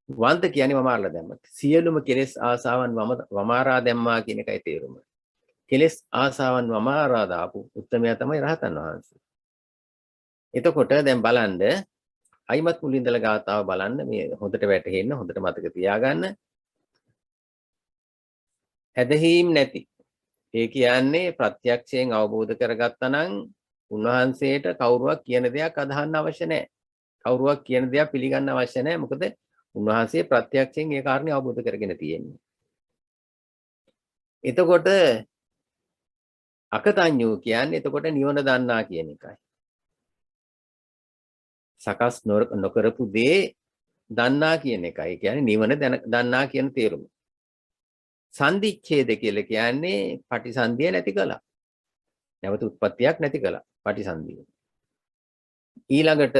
වන්ත කියන්නේ වමාරලා දැම්මත්. සියලුම කෙලෙස් ආසාවන් වමාරා දැම්මා කියන එකයි තේරුම. කෙලෙස් ආසාවන් වමාරා දාපු උත්තමයා තමයි රහතන් වහන්සේ. එතකොට දැන් බලන්න අයිමත් මුලින්දල ගාතාව බලන්න මේ හොඳට වැටහෙන්න හොඳට මතක තියාගන්න. ඇදහිම් නැති. ඒ කියන්නේ ප්‍රත්‍යක්ෂයෙන් අවබෝධ කරගත්තා නම් උන්වහන්සේට කවුරුවක් කියන දෙයක් අදහන්න අවශ්‍ය නැහැ. කවුරුවක් කියන දෙයක් පිළිගන්න අවශ්‍ය නැහැ. මොකද උන්වහන්සේ ප්‍රත්‍යක්ෂයෙන් ඒ කාරණේ අවබෝධ කරගෙන තියෙන්නේ. එතකොට අකතඤ්ඤෝ කියන්නේ එතකොට නිවන දන්නා කියන එකයි. සකස් නොකරපු දේ දන්නා කියන එකයි. ඒ කියන්නේ නිවන දන්නා කියන තේරුම. සන්දිච්ඡේද කියලා කියන්නේ පටිසන්ධිය නැති කළා. නැවත උත්පත්තියක් නැති කළා. පටිසන්ධිය. ඊළඟට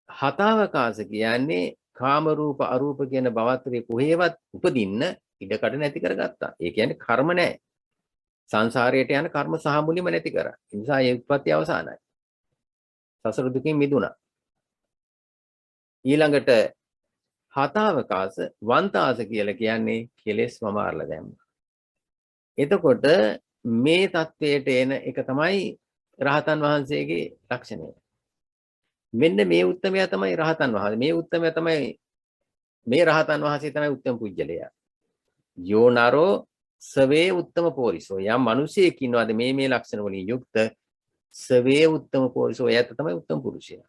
හතාවකාශ කියන්නේ කාම රූප අරූප කියන භවත්‍රයේ කොහේවත් උපදින්න ඉඩකඩ නැති කරගත්තා. ඒ කියන්නේ කර්ම නැහැ. සංසාරයට යන කර්ම සහ මුලින්ම නැති කරා. ඒ නිසා ඒ උත්පත්ති අවසానයි. සසර දුකින් මිදුණා. ඊළඟට හතාවකාශ වන්තාස කියලා කියන්නේ කෙලෙස් වමාරලා දැම්මා. එතකොට මේ தത്വයට එන එක තමයි රහතන් වහන්සේගේ ලක්ෂණය. මෙන්න මේ උත්තමයා තමයි රහතන් වහන්සේ. මේ උත්තමයා තමයි මේ රහතන් වහන්සේ තමයි උත්තම පුජ්‍යලයා. යෝනරෝ සවේ උත්තම පෝරිසෝ. යම් මිනිසෙක් ඉන්නවාද මේ ලක්ෂණ වලින් යුක්ත සවේ උත්තම පෝරිසෝ. එයාට තමයි උත්තම පුරුෂයා.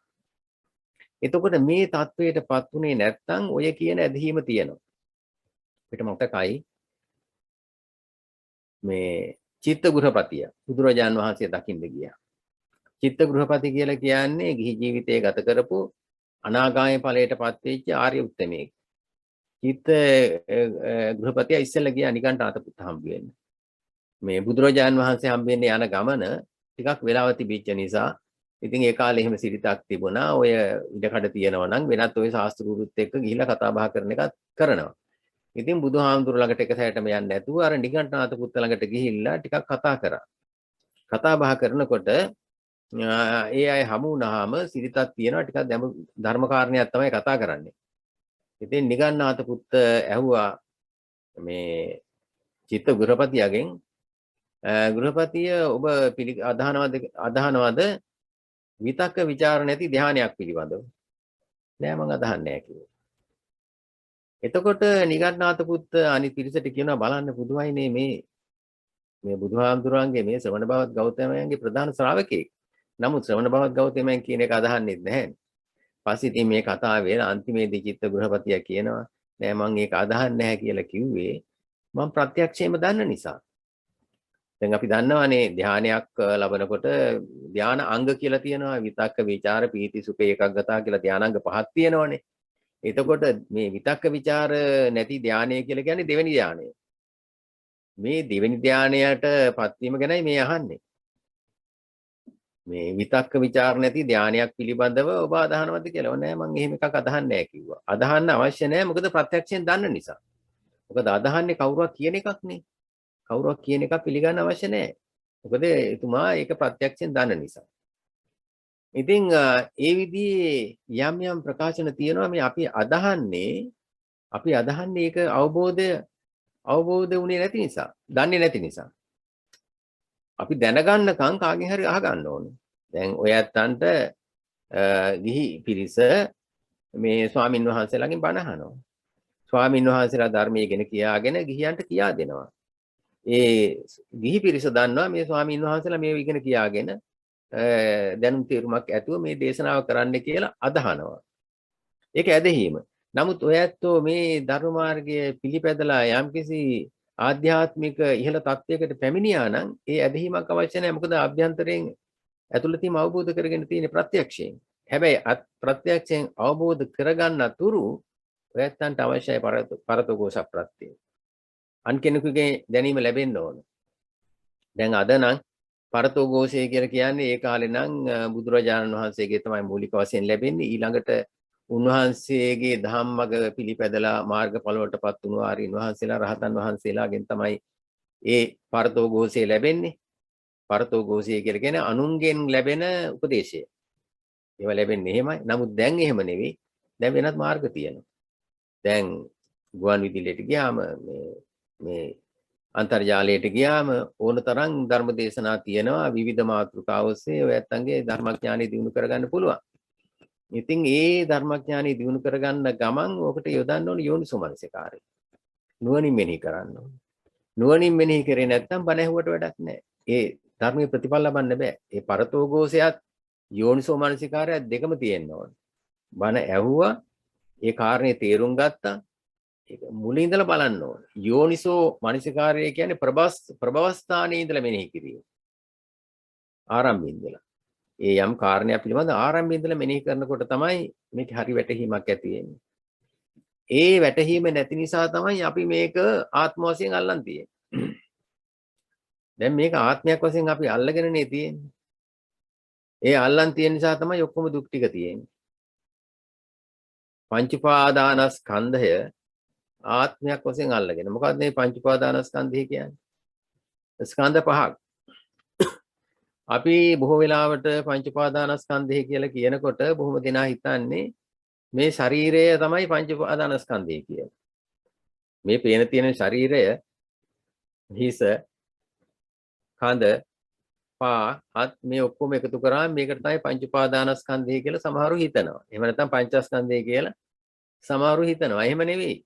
එතකොට මේ தത്വයටපත් උනේ නැත්නම් ඔය කියන ඇදහිම තියෙනවා. අපිට මතකයි මේ චිත්ත ගෘහපතිය බුදුරජාන් වහන්සේ දකින්න ගියා. චිත්ත ගෘහපති කියලා කියන්නේ ගිහි ජීවිතය ගත කරපු අනාගාමී ඵලයටපත් වෙච්ච ආර්ය උත්තමයෙක්. චිත්ත ගෘහපතිය ඉස්සෙල්ලා ගියා නිකන්ඨාත පුත් හම්බ වෙන්න. මේ බුදුරජාන් වහන්සේ හම්බ වෙන්න යන ගමන ටිකක් වෙලාව තිබිච්ච නිසා ඉතින් ඒ කාලේ එහෙම සිරිතක් තිබුණා. ඔය ඉඩකඩ තියෙනවා නම් වෙනත් ඔය ශාස්ත්‍රූරුත් එක්ක ගිහිලා කතා බහ කරන එකක් කරනවා. ඉතින් බුදුහාමුදුර ළඟට එක සැරේටම යන්නේ නැතුව අර නිගණ්ඨනාථ පුත්ත ළඟට ගිහිල්ලා ටිකක් කතා කරා. කතා බහ කරනකොට ඒ අය හමු වුණාම සිරිතක් තියෙනවා ටිකක් ධර්ම කාරණයක් තමයි කතා කරන්නේ. ඉතින් නිගණ්ඨනාථ පුත්ත ඇහුවා මේ චිත්ත ගෘහපතියගෙන් ගෘහපතිය ඔබ අදහනවද විතක්ක ਵਿਚාර නැති ධානයක් පිළිබඳව? නෑ මම අදහන්නේ නෑ කිව්වා. එතකොට නිගණ්ඨනාථ පුත්ත අනිත් පිරිසට කියනවා බලන්න බුදුවයිනේ මේ බුදුහාමුදුරන්ගේ මේ ශ්‍රවණ බවත් ගෞතමයන්ගේ ප්‍රධාන ශ්‍රාවකෙක්. නමුත් ශ්‍රවණ බවත් ගෞතමයන් කියන එක අදහන්නේ නැහැ. පස්සේ ඉතින් මේ කතාවේ අන්තිමේදී චිත්ත ගෘහපතිය කියනවා නෑ මම ඒක අදහන්නේ නැහැ කියලා කිව්වේ මම ප්‍රත්‍යක්ෂයෙන්ම දන්න නිසා. දැන් අපි දන්නවානේ ධානයක් ලබනකොට ධාන අංග කියලා තියෙනවා විතක්ක විචාර පීති සුඛ ඒකග්ගතා කියලා ධානාංග පහක් තියෙනවානේ. එතකොට මේ විතක්ක ਵਿਚාර නැති ධානය කියලා කියන්නේ දෙවෙනි ධානය. මේ දෙවෙනි ධානයටපත් වීම ගැනයි මේ අහන්නේ. මේ විතක්ක ਵਿਚාර නැති ධානයක් පිළිබඳව ඔබ අදහනවද කියලා. නෑ මම එහෙම එකක් අදහන්නේ නෑ කිව්වා. අදහන්න අවශ්‍ය නෑ මොකද ප්‍රත්‍යක්ෂයෙන් දන්න නිසා. මොකද අදහන්නේ කවුරුවක් කියන එකක් නේ. කවුරුවක් කියන එකක් පිළිගන්න අවශ්‍ය නෑ. මොකද එතුමා ඒක ප්‍රත්‍යක්ෂයෙන් දන්න නිසා. ඉතින් ඒ විදිහේ යම් ප්‍රකාශන තියෙනවා මේ අපි අදහන්නේ ඒක අවබෝධ වුණේ නැති නිසා, දන්නේ නැති නිසා. අපි දැනගන්නකම් කාගෙන් හරි අහගන්න ඕනේ. දැන් ඔය ඇත්තන්ට ගිහි පිරිස මේ ස්වාමින් වහන්සේලාගෙන් බණ අහනවා. ස්වාමින් වහන්සේලා ධර්මයේ ගැන කියාගෙන ගිහියන්ට කියා දෙනවා. ඒ ගිහි පිරිස දන්නවා මේ ස්වාමින් වහන්සේලා මේ ඉගෙන කියාගෙන දැනුම් තීරුමක් ඇතුව මේ දේශනාව කරන්න කියලා අදහනවා. ඒක ඇදහිීම. නමුත් ඔය ඇත්තෝ මේ ධර්ම මාර්ගයේ පිළිපැදලා යම්කිසි ආධ්‍යාත්මික ඉහළ තත්වයකට පැමිණියා නම් ඒ ඇදහිීමක් අවශ්‍ය නැහැ. මොකද අභ්‍යන්තරයෙන් ඇතුළතින්ම අවබෝධ කරගෙන තියෙන ප්‍රත්‍යක්ෂයෙන්. හැබැයි ප්‍රත්‍යක්ෂයෙන් අවබෝධ කරගන්න තුරු ඔය ඇත්තන්ට අවශ්‍යයි පරතෝഘോഷ ප්‍රත්‍යය. අන් කෙනෙකුගේ දැනීම ලැබෙන්න ඕන. දැන් අද නම් පරතෝഘോഷය කියලා කියන්නේ ඒ කාලේ නම් බුදුරජාණන් වහන්සේගේ තමයි මූලික වශයෙන් ලැබෙන්නේ. ඊළඟට උන්වහන්සේගේ ධම්මග පිළිපැදලා මාර්ගඵල වලටපත් වුණු ආරියන් වහන්සේලා රහතන් වහන්සේලාගෙන් තමයි ඒ පරතෝഘോഷය ලැබෙන්නේ. පරතෝഘോഷය කියලා කියන්නේ අනුන්ගෙන් ලැබෙන උපදේශය. ඒවා ලැබෙන්නේ එහෙමයි. නමුත් දැන් එහෙම නෙවෙයි. දැන් වෙනත් මාර්ග තියෙනවා. දැන් ගුවන් විදුලියට ගියාම මේ අන්තර්ජාලයට ගියාම ඕන තරම් ධර්ම දේශනා තියෙනවා විවිධ මාතෘකා ඔස්සේ ඔය ඇත්තන්ගේ ධර්මඥානෙ දිනු කරගන්න පුළුවන්. ඉතින් ඒ ධර්මඥානෙ දිනු කරගන්න ගමන් ඔකට යොදන්න ඕන යෝනිසෝමනසිකාරය. නුවණින් මෙනෙහි කරන්න ඕන. නුවණින් මෙනෙහි කරේ නැත්නම් බණ ඇහුවට වැඩක් නැහැ. ඒ ධර්මයේ ප්‍රතිඵල ලබන්න බෑ. ඒ පරතෝഘോഷයත් යෝනිසෝමනසිකාරයත් දෙකම තියෙන්න ඕන. බණ ඇහුවා ඒ කාරණේ තේරුම් ගත්තා. ඒක මුලින් ඉඳලා බලන්න ඕන. යෝනිසෝ මනසිකාරය කියන්නේ ප්‍රභවස්ථානයේ ඉඳලා මෙනෙහි කිරීම. ආරම්භයේ ඉඳලා. ඒ යම් කාරණයක් පිළිබඳ ආරම්භයේ ඉඳලා මෙනෙහි කරනකොට තමයි මේක හරි වැටහීමක් ඇති වෙන්නේ. ඒ වැටහීම නැති නිසා තමයි අපි මේක ආත්ම වශයෙන් අල්ලන් තියෙන්නේ. දැන් මේක ආත්මයක් වශයෙන් අපි අල්ලගෙනනේ තියෙන්නේ. ඒ අල්ලන් තියෙන නිසා තමයි ඔක්කොම දුක් ටික තියෙන්නේ. පංච උපාදානස්කන්ධය ආත්මයක් වශයෙන් අල්ලගෙන. මොකක්ද මේ පංච උපාදානස්කන්ධය කියන්නේ? ස්කන්ධ පහක්. අපි බොහෝ වෙලාවට පංච උපාදානස්කන්ධය කියලා කියනකොට බොහොම දෙනා හිතන්නේ මේ ශරීරය තමයි පංච උපාදානස්කන්ධය කියලා. මේ පේන තියෙන ශරීරය හිස කඳ පා හත් මේ ඔක්කොම එකතු කරාම මේකට තමයි පංච උපාදානස්කන්ධය කියලා සමහරු හිතනවා. එහෙම නැත්නම් පංචස්කන්ධය කියලා සමහරු හිතනවා. එහෙම නෙවෙයි.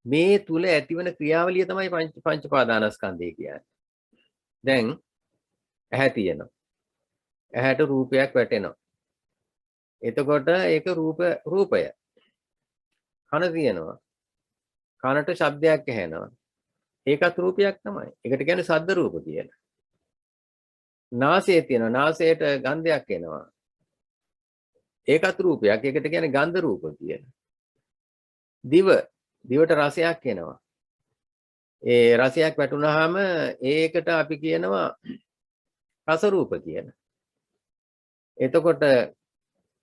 මේ තුල ඇතිවන ක්‍රියාවලිය තමයි පංච උපාදානස්කන්ධය කියන්නේ. දැන් ඇහැ තියෙනවා. ඇහැට රූපයක් වැටෙනවා. එතකොට ඒක රූපය. කන තියෙනවා. කනට ශබ්දයක් ඇහෙනවා. ඒකත් රූපයක් තමයි. ඒකට කියන්නේ ශබ්ද රූප කියලා. නාසය තියෙනවා. නාසයට ගන්ධයක් එනවා. ඒකත් රූපයක්. ඒකට කියන්නේ ගන්ධ රූප කියලා. දිවට රසයක් එනවා. ඒ රසයක් වැටුනහම ඒකට අපි කියනවා රස රූප කියලා. එතකොට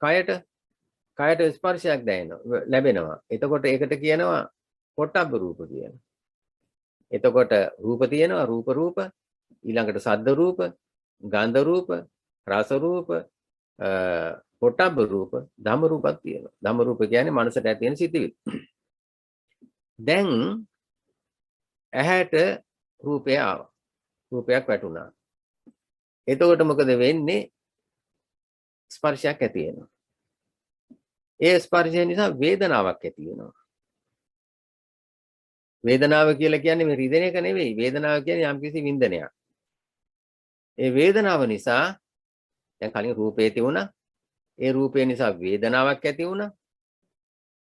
කයට ස්පර්ශයක් දැනෙනවා ලැබෙනවා. එතකොට ඒකට කියනවා පොට්ටබ්බ රූප කියලා. එතකොට රූප තියෙනවා රූප ඊළඟට සද්ද රූප, ගන්ධ රූප, රස රූප, පොට්ටබ්බ රූප, ධම්ම රූපක් තියෙනවා. ධම්ම රූප කියන්නේ මනසට ඇති වෙන සිතිවිලි. දැන් ඇහැට රූපය ආවා. රූපයක් වැටුණා. එතකොට මොකද වෙන්නේ? ස්පර්ශයක් ඇති වෙනවා. ඒ ස්පර්ශය නිසා වේදනාවක් ඇති වෙනවා. වේදනාව කියලා කියන්නේ මේ රිදෙන එක නෙවෙයි. වේදනාව කියන්නේ යම්කිසි වින්දනයක්. ඒ වේදනාව නිසා දැන් කලින් රූපේ තිබුණා. ඒ රූපේ නිසා වේදනාවක් ඇති වුණා.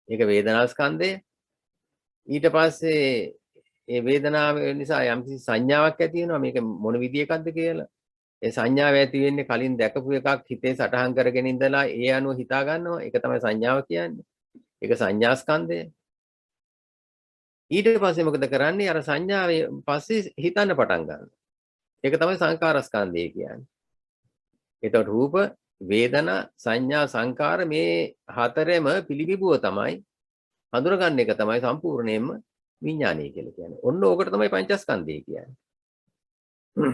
ඒක වේදනා ස්කන්ධය. ඊට පස්සේ ඒ වේදනාව නිසා යම්කිසි සංඥාවක් ඇති වෙනවා. මේක මොන විදිහ එකක්ද කියලා. ඒ සංඥාව ඇති වෙන්නේ කලින් දැකපු එකක් හිතේ සටහන් කරගෙන ඉඳලා ඒ අනුව හිතා ගන්නවා. ඒක තමයි සංඥාව කියන්නේ. ඒක සංඥා ස්කන්ධය. ඊට පස්සේ මොකද කරන්නේ? අර සංඥාවේ පස්සේ හිතන්න පටන් ගන්නවා. ඒක තමයි සංකාර ස්කන්ධය කියන්නේ. එතකොට රූප, වේදනා, සංඥා, සංකාර මේ හතරෙම පිළිබිඹුව තමයි හඳුනගන්න එක තමයි සම්පූර්ණයෙන්ම විඥානය කියලා කියන්නේ. ඔන්න ඕකට තමයි පංචස්කන්ධය කියන්නේ.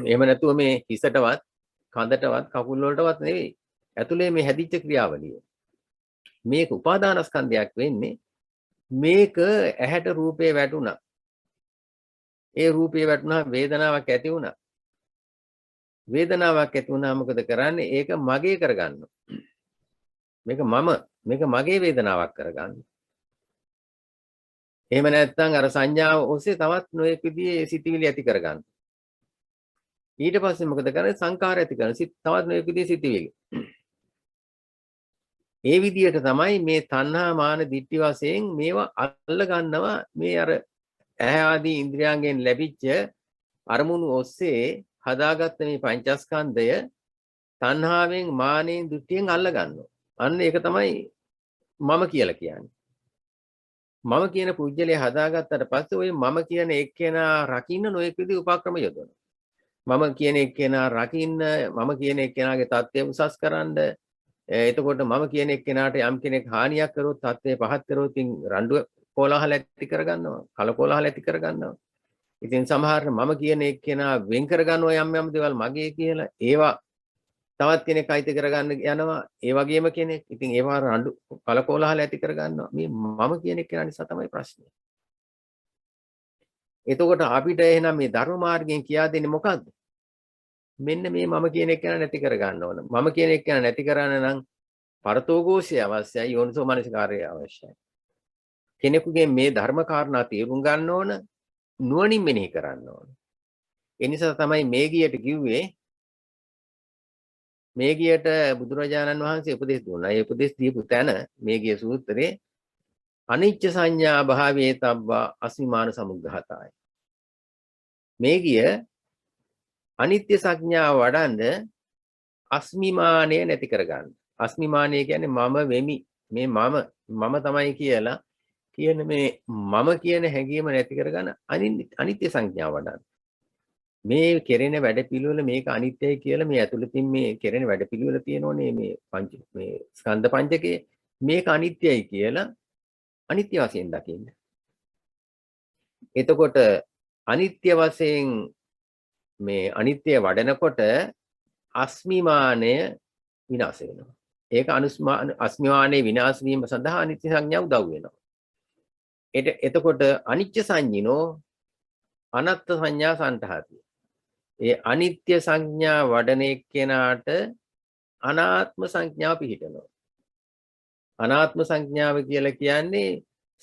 එහෙම නැතුව මේ හිසටවත්, කඳටවත්, කකුල් වලටවත් නෙවෙයි. ඇතුලේ මේ හැදිච්ච ක්‍රියාවලිය. මේක උපාදානස්කන්ධයක් වෙන්නේ මේක ඇහැට රූපේ වැටුණා. ඒ රූපේ වැටුණා වේදනාවක් ඇති වුණා. වේදනාවක් ඇති වුණා මොකද කරන්නේ? ඒක මගේ කරගන්නවා. මේක මගේ වේදනාවක් කරගන්නවා. එහෙම නැත්නම් අර සංඥාව ඔස්සේ තවත් නොයෙක් විදිහේ සිතිවිලි ඇති කරගන්නවා. ඊට පස්සේ මොකද කරන්නේ? සංකාර ඇති කරන තවත් නොයෙක් විදිහේ සිතිවිලි. ඒ විදිහට තමයි මේ තණ්හා මාන දිට්ඨි වශයෙන් මේවා අල්ල ගන්නවා මේ අර ඇහැ ආදී ඉන්ද්‍රියයන්ගෙන් ලැබිච්ච අරමුණු ඔස්සේ හදාගත්ත මේ පංචස්කන්ධය තණ්හාවෙන් මානෙන් දිට්ඨියෙන් අල්ල ගන්නවා. අන්න ඒක තමයි මම කියලා කියන්නේ. මම කියන පුජ්‍යලේ හදාගත්තට පස්සේ ওই මම කියන එක්කෙනා රකින්න නොයෙක් විදිහ උපක්‍රම යොදවනවා. මම කියන එක්කෙනා රකින්න මම කියන එක්කෙනාගේ தත්ත්වය උසස් කරන්න එතකොට මම කියන එක්කෙනාට යම් කෙනෙක් හානියක් කරොත් තත්ත්වය පහත් කරොත් ඉතින් රණ්ඩු කොලාහල ඇති කරගන්නවා කලකොලාහල ඇති කරගන්නවා. ඉතින් සමහර මම කියන එක්කෙනා වෙන් කරගන්නවා යම් දේවල් මගේ කියලා ඒවා තවත් කෙනෙක් අයිති කරගන්න යනවා ඒ වගේම කෙනෙක්. ඉතින් ඒවා රණ්ඩු කලකොලාහල ඇති කරගන්නවා. මේ මම කියන එක්කෙනා නිසා තමයි ප්‍රශ්නේ. එතකොට අපිට එහෙනම් මේ ධර්ම මාර්ගයෙන් කියා දෙන්නේ මොකද්ද? මෙන්න මේ මම කියන එක්කෙනා නැති කරගන්න ඕන. මම කියන එක්කෙනා නැති කරන්න නම් පරතෝഘോഷය අවශ්‍යයි, යෝනිසෝ මනසිකාරය අවශ්‍යයි. කෙනෙකුගේ මේ ධර්ම කාරණා තේරුම් ගන්න ඕන, නුවණින් මෙනෙහි කරන්න ඕන. ඒ නිසා තමයි මේ ගියට කිව්වේ මේ ගියට බුදුරජාණන් වහන්සේ උපදෙස් දුන්නා. ඒ උපදෙස් දීපු තැන මේ ගිය සූත්‍රයේ අනිච්ච සංඥා භාවයේ තබ්බා අස්මිමාන සමුග්ඝාතය. මේ ගිය අනිත්‍ය සංඥාව වඩන්න අස්මිමානය නැති කරගන්න. අස්මිමානය කියන්නේ මම වෙමි. මේ මම තමයි කියලා කියන මේ මම කියන හැඟීම නැති කරගන්න අනිත්‍ය සංඥාව වඩන්න. මේ කෙරෙන වැඩපිළිවෙල මේක අනිත්‍යයි කියලා මේ ඇතුළතින් මේ කෙරෙන වැඩපිළිවෙල තියෙනෝනේ මේ ස්කන්ධ පංචකයේ මේක අනිත්‍යයි කියලා අනිත්‍ය වශයෙන් දකින්න. එතකොට අනිත්‍ය වශයෙන් මේ අනිත්‍ය වඩනකොට අස්මිමානය විනාශ වෙනවා. ඒක අස්මිමානයේ විනාශ වීම සඳහා අනිත්‍ය සංඥා උදව් වෙනවා. එතකොට අනිච්ච සංඥිනෝ අනත්ත් සංඥා සන්තහති. ඒ අනිත්‍ය සංඥා වඩන එක්කෙනාට අනාත්ම සංඥාව පිහිටනවා. අනාත්ම සංඥාව කියලා කියන්නේ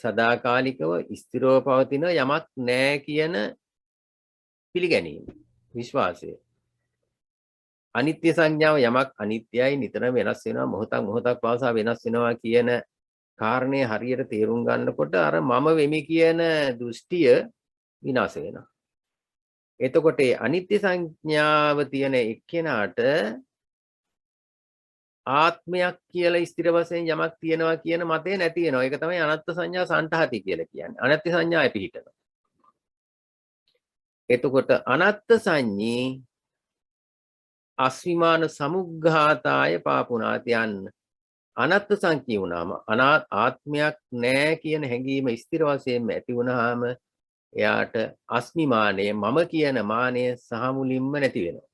සදාකාලිකව ස්ථිරව පවතින යමක් නැහැ කියන පිළිගැනීම, විශ්වාසය. අනිත්‍ය සංඥාව යමක් අනිත්‍යයි නිතරම වෙනස් වෙනවා මොහොතක් පාසා වෙනස් වෙනවා කියන කාරණය හරියට තේරුම් ගන්නකොට අර මම වෙමි කියන දෘෂ්ටිය විනාශ වෙනවා. එතකොට අනිත්‍ය සංඥාව තියෙන එක්කෙනාට ආත්මයක් කියලා ස්ථිර වශයෙන් යමක් තියෙනවා කියන මතය නැති වෙනවා. ඒක තමයි අනත්ත් සංඥා සන්තහති කියලා කියන්නේ. අනත්ත් සංඥාය පිහිටනවා. එතකොට අනත්ත් සංඥී අස්විමාන සමුග්ඝාතාය පාපුනාති යන්න. අනත්ත් සංකී වුණාම ආත්මයක් නැහැ කියන හැඟීම ස්ථිර වශයෙන්ම ඇති වුණාම එයාට අස්මිමානය මම කියන මානය සහ මුලින්ම නැති වෙනවා.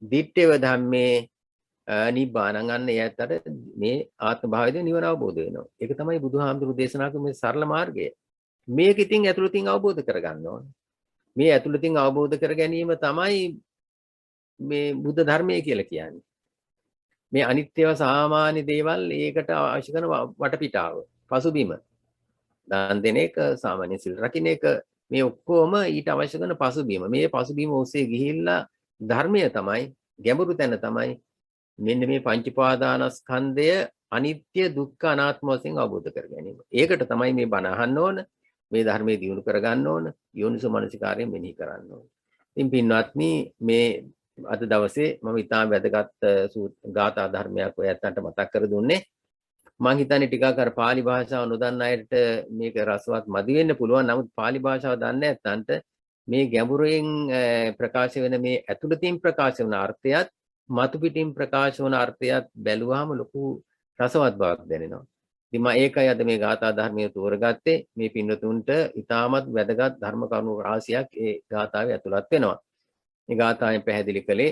දිත්තේව ධම්මේ නිබ්බානං අන්න එයාට මේ ආත්ම භාවයේදී නිවන අවබෝධ වෙනවා. ඒක තමයි බුදුහාමුදුරු දේශනා කරන මේ සරල මාර්ගය. මේක ඉතින් ඇතුළතින් අවබෝධ කරගන්න ඕනේ. මේ ඇතුළතින් අවබෝධ කර ගැනීම තමයි මේ බුද්ධ ධර්මය කියලා කියන්නේ. මේ අනිත්‍යව සාමාන්‍ය දේවල් ඒකට අවශ්‍ය කරන වටපිටාව, පසුබිම. දාන දෙන එක, සාමාන්‍ය සිල් රකින්න එක මේ ඔක්කොම ඊට අවශ්‍ය කරන පසුබිම. මේ පසුබිම ඔස්සේ ගිහිල්ලා ධර්මය තමයි ගැඹුරු තැන තමයි මෙන්න මේ පංච පාදානස්කන්ධය අනිත්‍ය දුක්ඛ අනාත්ම වශයෙන් අවබෝධ කර ගැනීම. ඒකට තමයි මේ බණ අහන්න ඕන, මේ ධර්මයේ දියුණු කර ගන්න ඕන, යෝනිසෝ මනසිකාරයෙන් මෙනෙහි කරන්න ඕන. ඉතින් පින්වත්නි මේ අද දවසේ මම ඉතාම වැදගත් ගාථා ධර්මයක් ඔයයන්ට මතක් කර දුන්නේ. මම හිතන්නේ ටිකක් අර පාලි භාෂාව නොදන්න අයට මේක රසවත් මදි වෙන්න පුළුවන්. නමුත් පාලි භාෂාව දන්නේ නැත්නම්ට මේ ගැඹුරෙන් ප්‍රකාශ වෙන මේ ඇතුළතින් ප්‍රකාශ වන අර්ථයත් මතු පිටින් ප්‍රකාශ වන අර්ථයත් බැලුවාම ලොකු රසවත් බවක් දැනෙනවා. ඉතින් මම ඒකයි අද මේ ගාථා ධර්මයේ තෝරගත්තේ. මේ පින්නතුන්ට ඉතාමත් වැදගත් ධර්ම කරුණු රාශියක් ඒ ගාථාවේ ඇතුළත් වෙනවා. මේ ගාථාවෙන් පැහැදිලි කළේ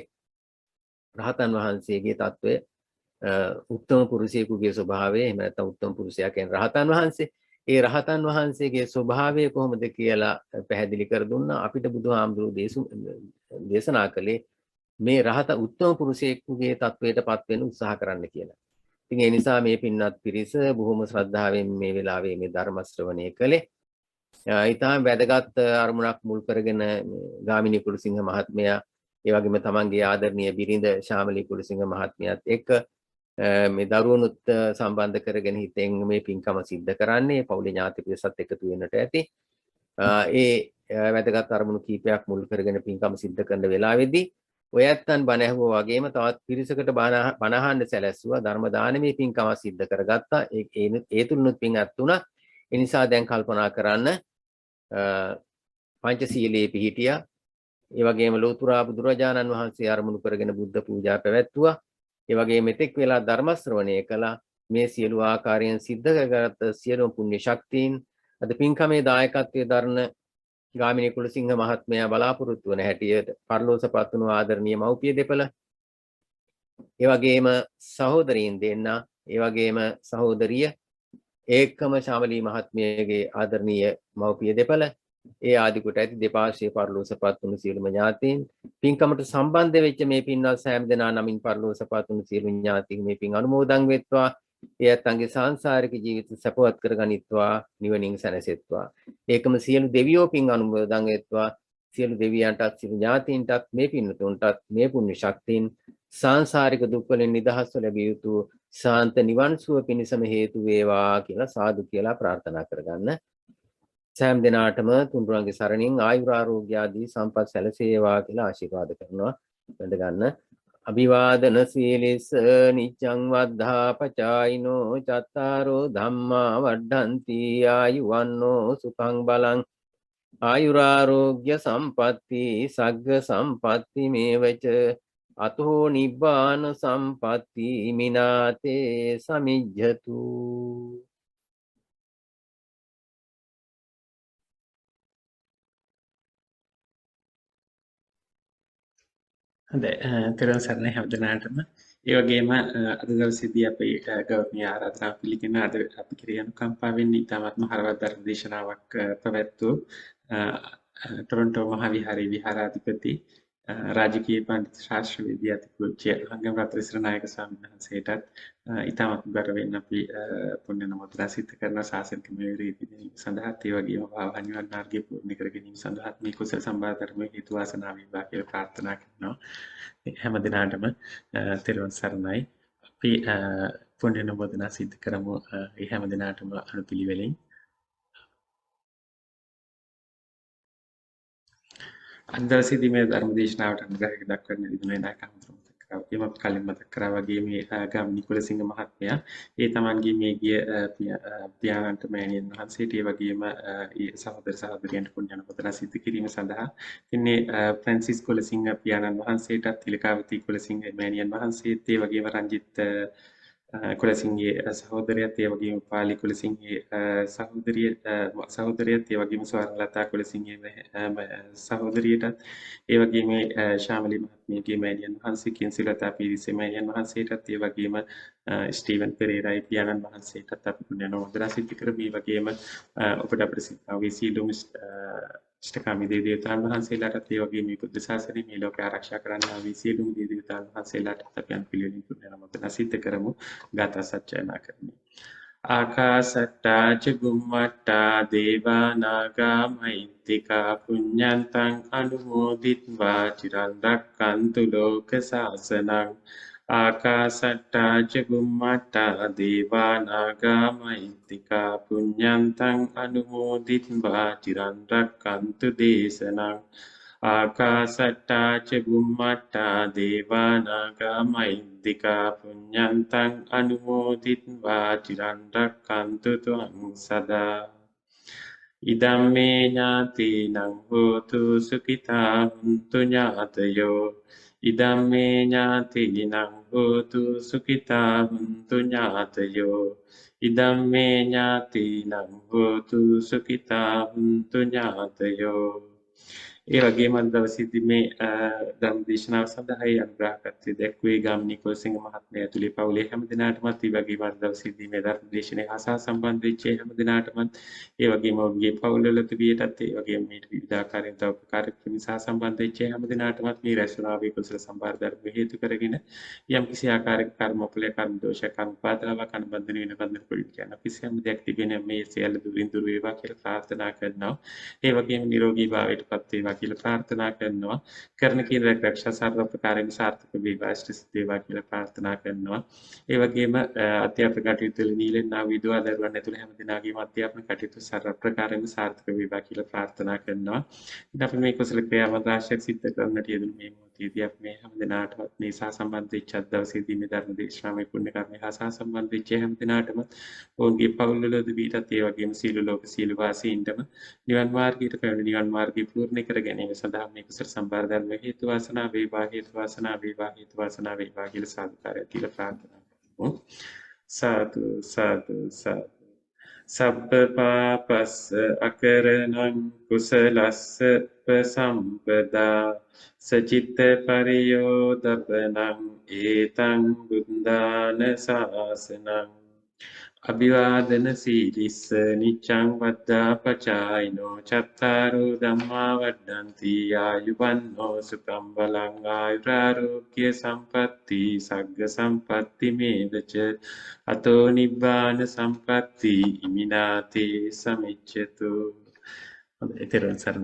රහතන් වහන්සේගේ తත්වය, උත්තම පුරුෂයෙකුගේ ස්වභාවය, එහෙම නැත්නම් උත්තම පුරුෂයා කියන්නේ රහතන් වහන්සේ. ඒ රහතන් වහන්සේගේ ස්වභාවය කොහොමද කියලා පැහැදිලි කර දුන්නා. අපිට බුදුහාමුදුරු දේශනා කළේ මේ රහත උත්තම පුරුෂයෙකුගේ තත්වයටපත් වෙන්න උත්සාහ කරන්න කියලා. ඉතින් ඒ නිසා මේ පින්වත් පිරිස බොහොම ශ්‍රද්ධාවෙන් මේ වෙලාවේ මේ ධර්ම ශ්‍රවණය කළේ. ඊටාම වැදගත් අරමුණක් මුල් කරගෙන ගාමිණී කුලසිංහ මහත්මයා, ඒ වගේම තමන්ගේ ආදරණීය බිරිඳ ශාමලී කුලසිංහ මහත්මියත් එක්ක මේ දරුවනුත් සම්බන්ධ කරගෙන හිතෙන් මේ පින්කම සිද්ධ කරන්නේ. පවුලේ ඥාති පිරිසත් එකතු වෙන්නට ඇති. ඒ වැදගත් අරමුණු කීපයක් මුල් කරගෙන පින්කම සිද්ධ කරන වෙලාවේදී ඔයයන් බණ ඇහුවා වගේම තවත් පිරිසකට බණ අහන්න සැලැස්සුවා. ධර්ම දානමේ පින්කම සිද්ධ කරගත්තා. ඒ තුලිනුත් පින් අත්ුණා. ඒ නිසා දැන් කල්පනා කරන්න පංචශීලයේ පිහිටියා. ඒ වගේම ලෝතුරා බුදුරජාණන් වහන්සේ අරමුණු කරගෙන බුද්ධ පූජා පැවැත්තුවා. ඒ වගේම මෙතෙක් වෙලා ධර්ම ශ්‍රවණය කළා. මේ සියලු ආකාරයෙන් සිද්ධ කරගත් සියලුම පුණ්‍ය ශක්තියින් අද පින්කමේ දායකත්වයේ දරන ගාමිණී කුලසිංහ මහත්මයා බලාපොරොත්තු වන හැටියට පරලෝසපත් වුණු ආදරණීය මව්පිය දෙපළ, ඒ වගේම සහෝදරීන් දෙන්න, ඒ වගේම සහෝදරිය ඒකම ශාමලී මහත්මියගේ ආදරණීය මව්පිය දෙපළ, ඒ ආදි කොට ඇති දෙපාර්ශ්වයේ පරලෝසපත් වුණු සියලුම ඥාතීන්, පින්කමට සම්බන්ධ වෙච්ච මේ පින්වත් සෑම දෙනා නමින් පරලෝසපත් වුණු සියලු ඥාතීන් මේ පින් අනුමෝදන් වෙත්වා. එයත් අංගේ සාංශාරික ජීවිත සපවත් කරගනිත්වා, නිවනින් සැනසෙත්වා. ඒකම සියලු දෙවියෝ පින් අනුමෝදන් වෙත්වා. සියලු දෙවියන්ටත් සියලු ඥාතීන්ටත් මේ පින්තුන්ටත් මේ පුණ්‍ය ශක්තියින් සාංශාරික දුක් වලින් නිදහස්ව ලැබිය යුතු ශාන්ත නිවන් සුව පිණිසම හේතු වේවා කියලා සාදු කියලා ප්‍රාර්ථනා කරගන්න. සෑම දිනාටම තුන්රුවන්ගේ සරණින් ආයුර ආරෝග්‍ය ආදී සම්පත් සැලසේවා කියලා ආශිර්වාද කරනවා. වැඳ ගන්න. අභිවාදන සීලිස්ස නිච්ඡං වද්ධා පචායිනෝ චත්තාරෝ ධම්මා වඩ්ඩಂತಿ ආයුවන්නෝ සුඛං බලං ආයුරාෝග්‍ය සම්පatti සග්ග සම්පatti මේවච අතෝ නිබ්බාන සම්පatti මිනාතේ සමිජ්ජතු. හොඳයි තෙරුවන් සරණයි හැමදෙනාටම. ඒ වගේම අද දවසේදී අපි ගෞරවනීය ආරාධනා පිළිගෙන අද අපි කිරිය අනුකම්පාවෙන් ඉතාමත්ම හරවත් ධර්ම දේශනාවක් පැවැත්වූ ටොරොන්ටෝ මහවිහාරයේ විහාරාධිපති රාජකීය පඬිතු ශාස්ත්‍රවේදී අතිපූජ්‍ය ලංගම රත්නශ්‍රී නායක ස්වාමීන් වහන්සේටත් ඉතාමත් ගෞරවයෙන් අපි පුණ්‍ය නමෝදනා සිද්ධ කරන ශාසනික මෙහෙවරේ දිනීම සඳහා ඒ වගේම භාවනිවන් මාර්ගය පූර්ණ කර ගැනීම සඳහා මේ කුසල සම්බාර ධර්ම හේතු වාසනා වේවා කියලා ප්‍රාර්ථනා කරනවා. හැම දිනාටම තෙරුවන් සරණයි. අපි පුණ්‍ය නමෝදනා සිද්ධ කරමු ඒ හැම දිනාටම අනුපිළිවෙලින්. අද දවසේදී මේ ධර්ම දේශනාවට අනුග්‍රහය දක්වන්න යෙදුනේ නායක හඳුන්වමු. එමත් කලින් මතක් කරා වගේ මේ ගම් නිකුලසිංහ මහත්මයා ඒ තමන්ගේ මේ ගිය පියාණන්ට මෑණියන් වහන්සේට ඒ වගේම ඒ සහෝදර සහෝදරියන්ට පුණ්‍ය අනුමෝදනා සිදු කිරීම සඳහා ඉන්නේ ෆ්‍රැන්සිස් කුලසිංහ පියාණන් වහන්සේටත් තිලකාවතී කුලසිංහ මෑණියන් වහන්සේත් ඒ වගේම රංජිත් කුලසිංහගේ සහෝදරයත් ඒ වගේම පාලි කුලසිංහගේ සහෝදරියත් ඒ වගේම ස්වර්ණලතා කුලසිංහගේ සහෝදරියටත් ඒ වගේම ශාමලි මහත්මියගේ මෑණියන් වහන්සේ කින්සිලතා පීරිසේ මෑණියන් වහන්සේටත් ඒ වගේම ස්ටීවන් පෙරේරායි පියාණන් වහන්සේටත් අපි පුණ්‍ය අනුමෝදනා සිදු කරමු. ඒ වගේම ඔබට අපිට සිතාවේ සීලුම ඉෂ්ඨකාමී දේවතාවුන් වහන්සේලාටත් ඒ වගේම මේ බුද්ධ ශාසනය මේ ලෝකය ආරක්ෂා කරන්න ආවි සියලුම දේවතාවුන් වහන්සේලාටත් අපි අනුපිළිවෙලින් පුණ්‍ය අනුමෝදනා සිදු කරමු. ගාථා සජ්ජායනා කරමු. ආකාසට්ටා ච බුම්මට්ටා දේවා නාග මහිත්‍තිකා පුඤ්ඤන්තං අනුමෝදිත්වා චිරන් රැක්කන්තු ලෝක සාසනං. ආකාසට්ටා ච බුම්මට්ටා දේවා නාග මහිත්‍තිකා පුඤ්ඤන්තං අනුමෝදිත්වා චිරන් රැක්කන්තු දේශනං. ආකාසට්ටා ච බුම්මට්ටා දේවා නාග මහිත්‍තිකා පුඤ්ඤන්තං අනුමෝදිත්වා චිරන් රැක්කන්තු ත්වං සදා. ඉදම්මේ ඥාතිනං හෝතු සුඛිතා හුන්තු ඥාතයෝ. ඉදම්මේ ඥාතිනං හෝතු සුඛිතා හුන්තු ඥාතයෝ. ඉදම්මේ ඥාතිනං හෝතු සුඛිතා හුන්තු ඥාතයෝ. ඒ වගේම අද දවසේදී මේ ධර්ම දේශනාව සඳහා අනුග්‍රහකත්වයේ දැක්වේ ගාමිණී කුලසිංහ මහත්මිය ඇතුළේ පවුලේ හැම දිනාටමත් ඒ වගේම අද දවසේදී මේ ධර්ම දේශනාව හා සම්බන්ධ වෙච්ච හැම දිනාටමත් ඒ වගේම ඔවුන්ගේ පවුල්වල තිබියටත් ඒ වගේම මේ විවිධාකාරයෙන් තව කාර්යක්‍රම සහ සම්බන්ධ වෙච්ච හැම දිනාටමත් මේ රැස්වනාවේ කුසල සම්භාර ධර්ම හේතු කරගෙන යම් කිසි ආකාරයක කර්මඵල කර්ම දෝෂ කර්ම පාදලාවක් අනුබන්ධන වෙන බන්ධන පොඩි කියන කිසියම් දෙයක් තිබෙන මේ සියල්ල දුරින් දුර වේවා කියලා ප්‍රාර්ථනා කරනවා. ඒ වගේම නිරෝගී භාවයටපත් වේවා කියලා ප්‍රාර්ථනා කරනවා. කරන කී රැකරක්ෂා සර්ව ප්‍රකාරයෙන් සාර්ථක වේවා ශ්‍රේෂ්ඨ වේවා කියලා ප්‍රාර්ථනා කරනවා. ඒ වගේම අධ්‍යාපන කටයුතු වල නිලෙන්නා විදුවා දරුවන් ඇතුළේ හැම දිනාගේම අධ්‍යාපන කටයුතු සර්ව ප්‍රකාරයෙන් සාර්ථක වේවා කියලා ප්‍රාර්ථනා කරනවා. ඉතින් අපි මේ කුසල ක්‍රියාවන් රාශියක් සිද්ධ කරන්නට යෙදුණු මේ මොහොතේදී අපි මේ හැම දිනාටම මේ සහ සම්බන්ධ වෙච්ච දවසේදී මේ ධර්ම දේශනාවේ පුණ්‍ය කර්මය හා සහ සම්බන්ධ වෙච්ච හැම දිනාටම ඔවුන්ගේ පවුල්වල දීපීටත් ඒ වගේම සීල ලෝක සීල වාසීන්ටම නිවන් මාර්ගයට පැමිණ නිවන් මාර්ගය පූර්ණ කර ගැනීම සඳහා මේ කුසල සම්බාර ධර්ම හේතු වාසනා වේවා හේතු වාසනා වේවා හේතු වාසනා වේවා කියලා සාදුකාරය කියලා ප්‍රාර්ථනා කරමු. සාදු සාදු සාදු. සබ්බ පාපස්ස අකරණං කුසලස්ස ප්‍රසම්පදා සචිත්ත පරියෝදපනං ඒතං බුද්ධාන ශාසනං. අභිවාදන සීලිස්ස නිච්ඡං වද්දා පචායිනෝ චත්තාරෝ ධම්මා වඩ්ඩಂತಿ ආයුවන්නෝ සුඛං බලං ආයුරාෝග්‍ය සම්පatti සග්ග සම්පatti මේවච අතෝ නිබ්බාන සම්පatti ඉමිනාතේ සමිච්ඡතු. හොඳයි.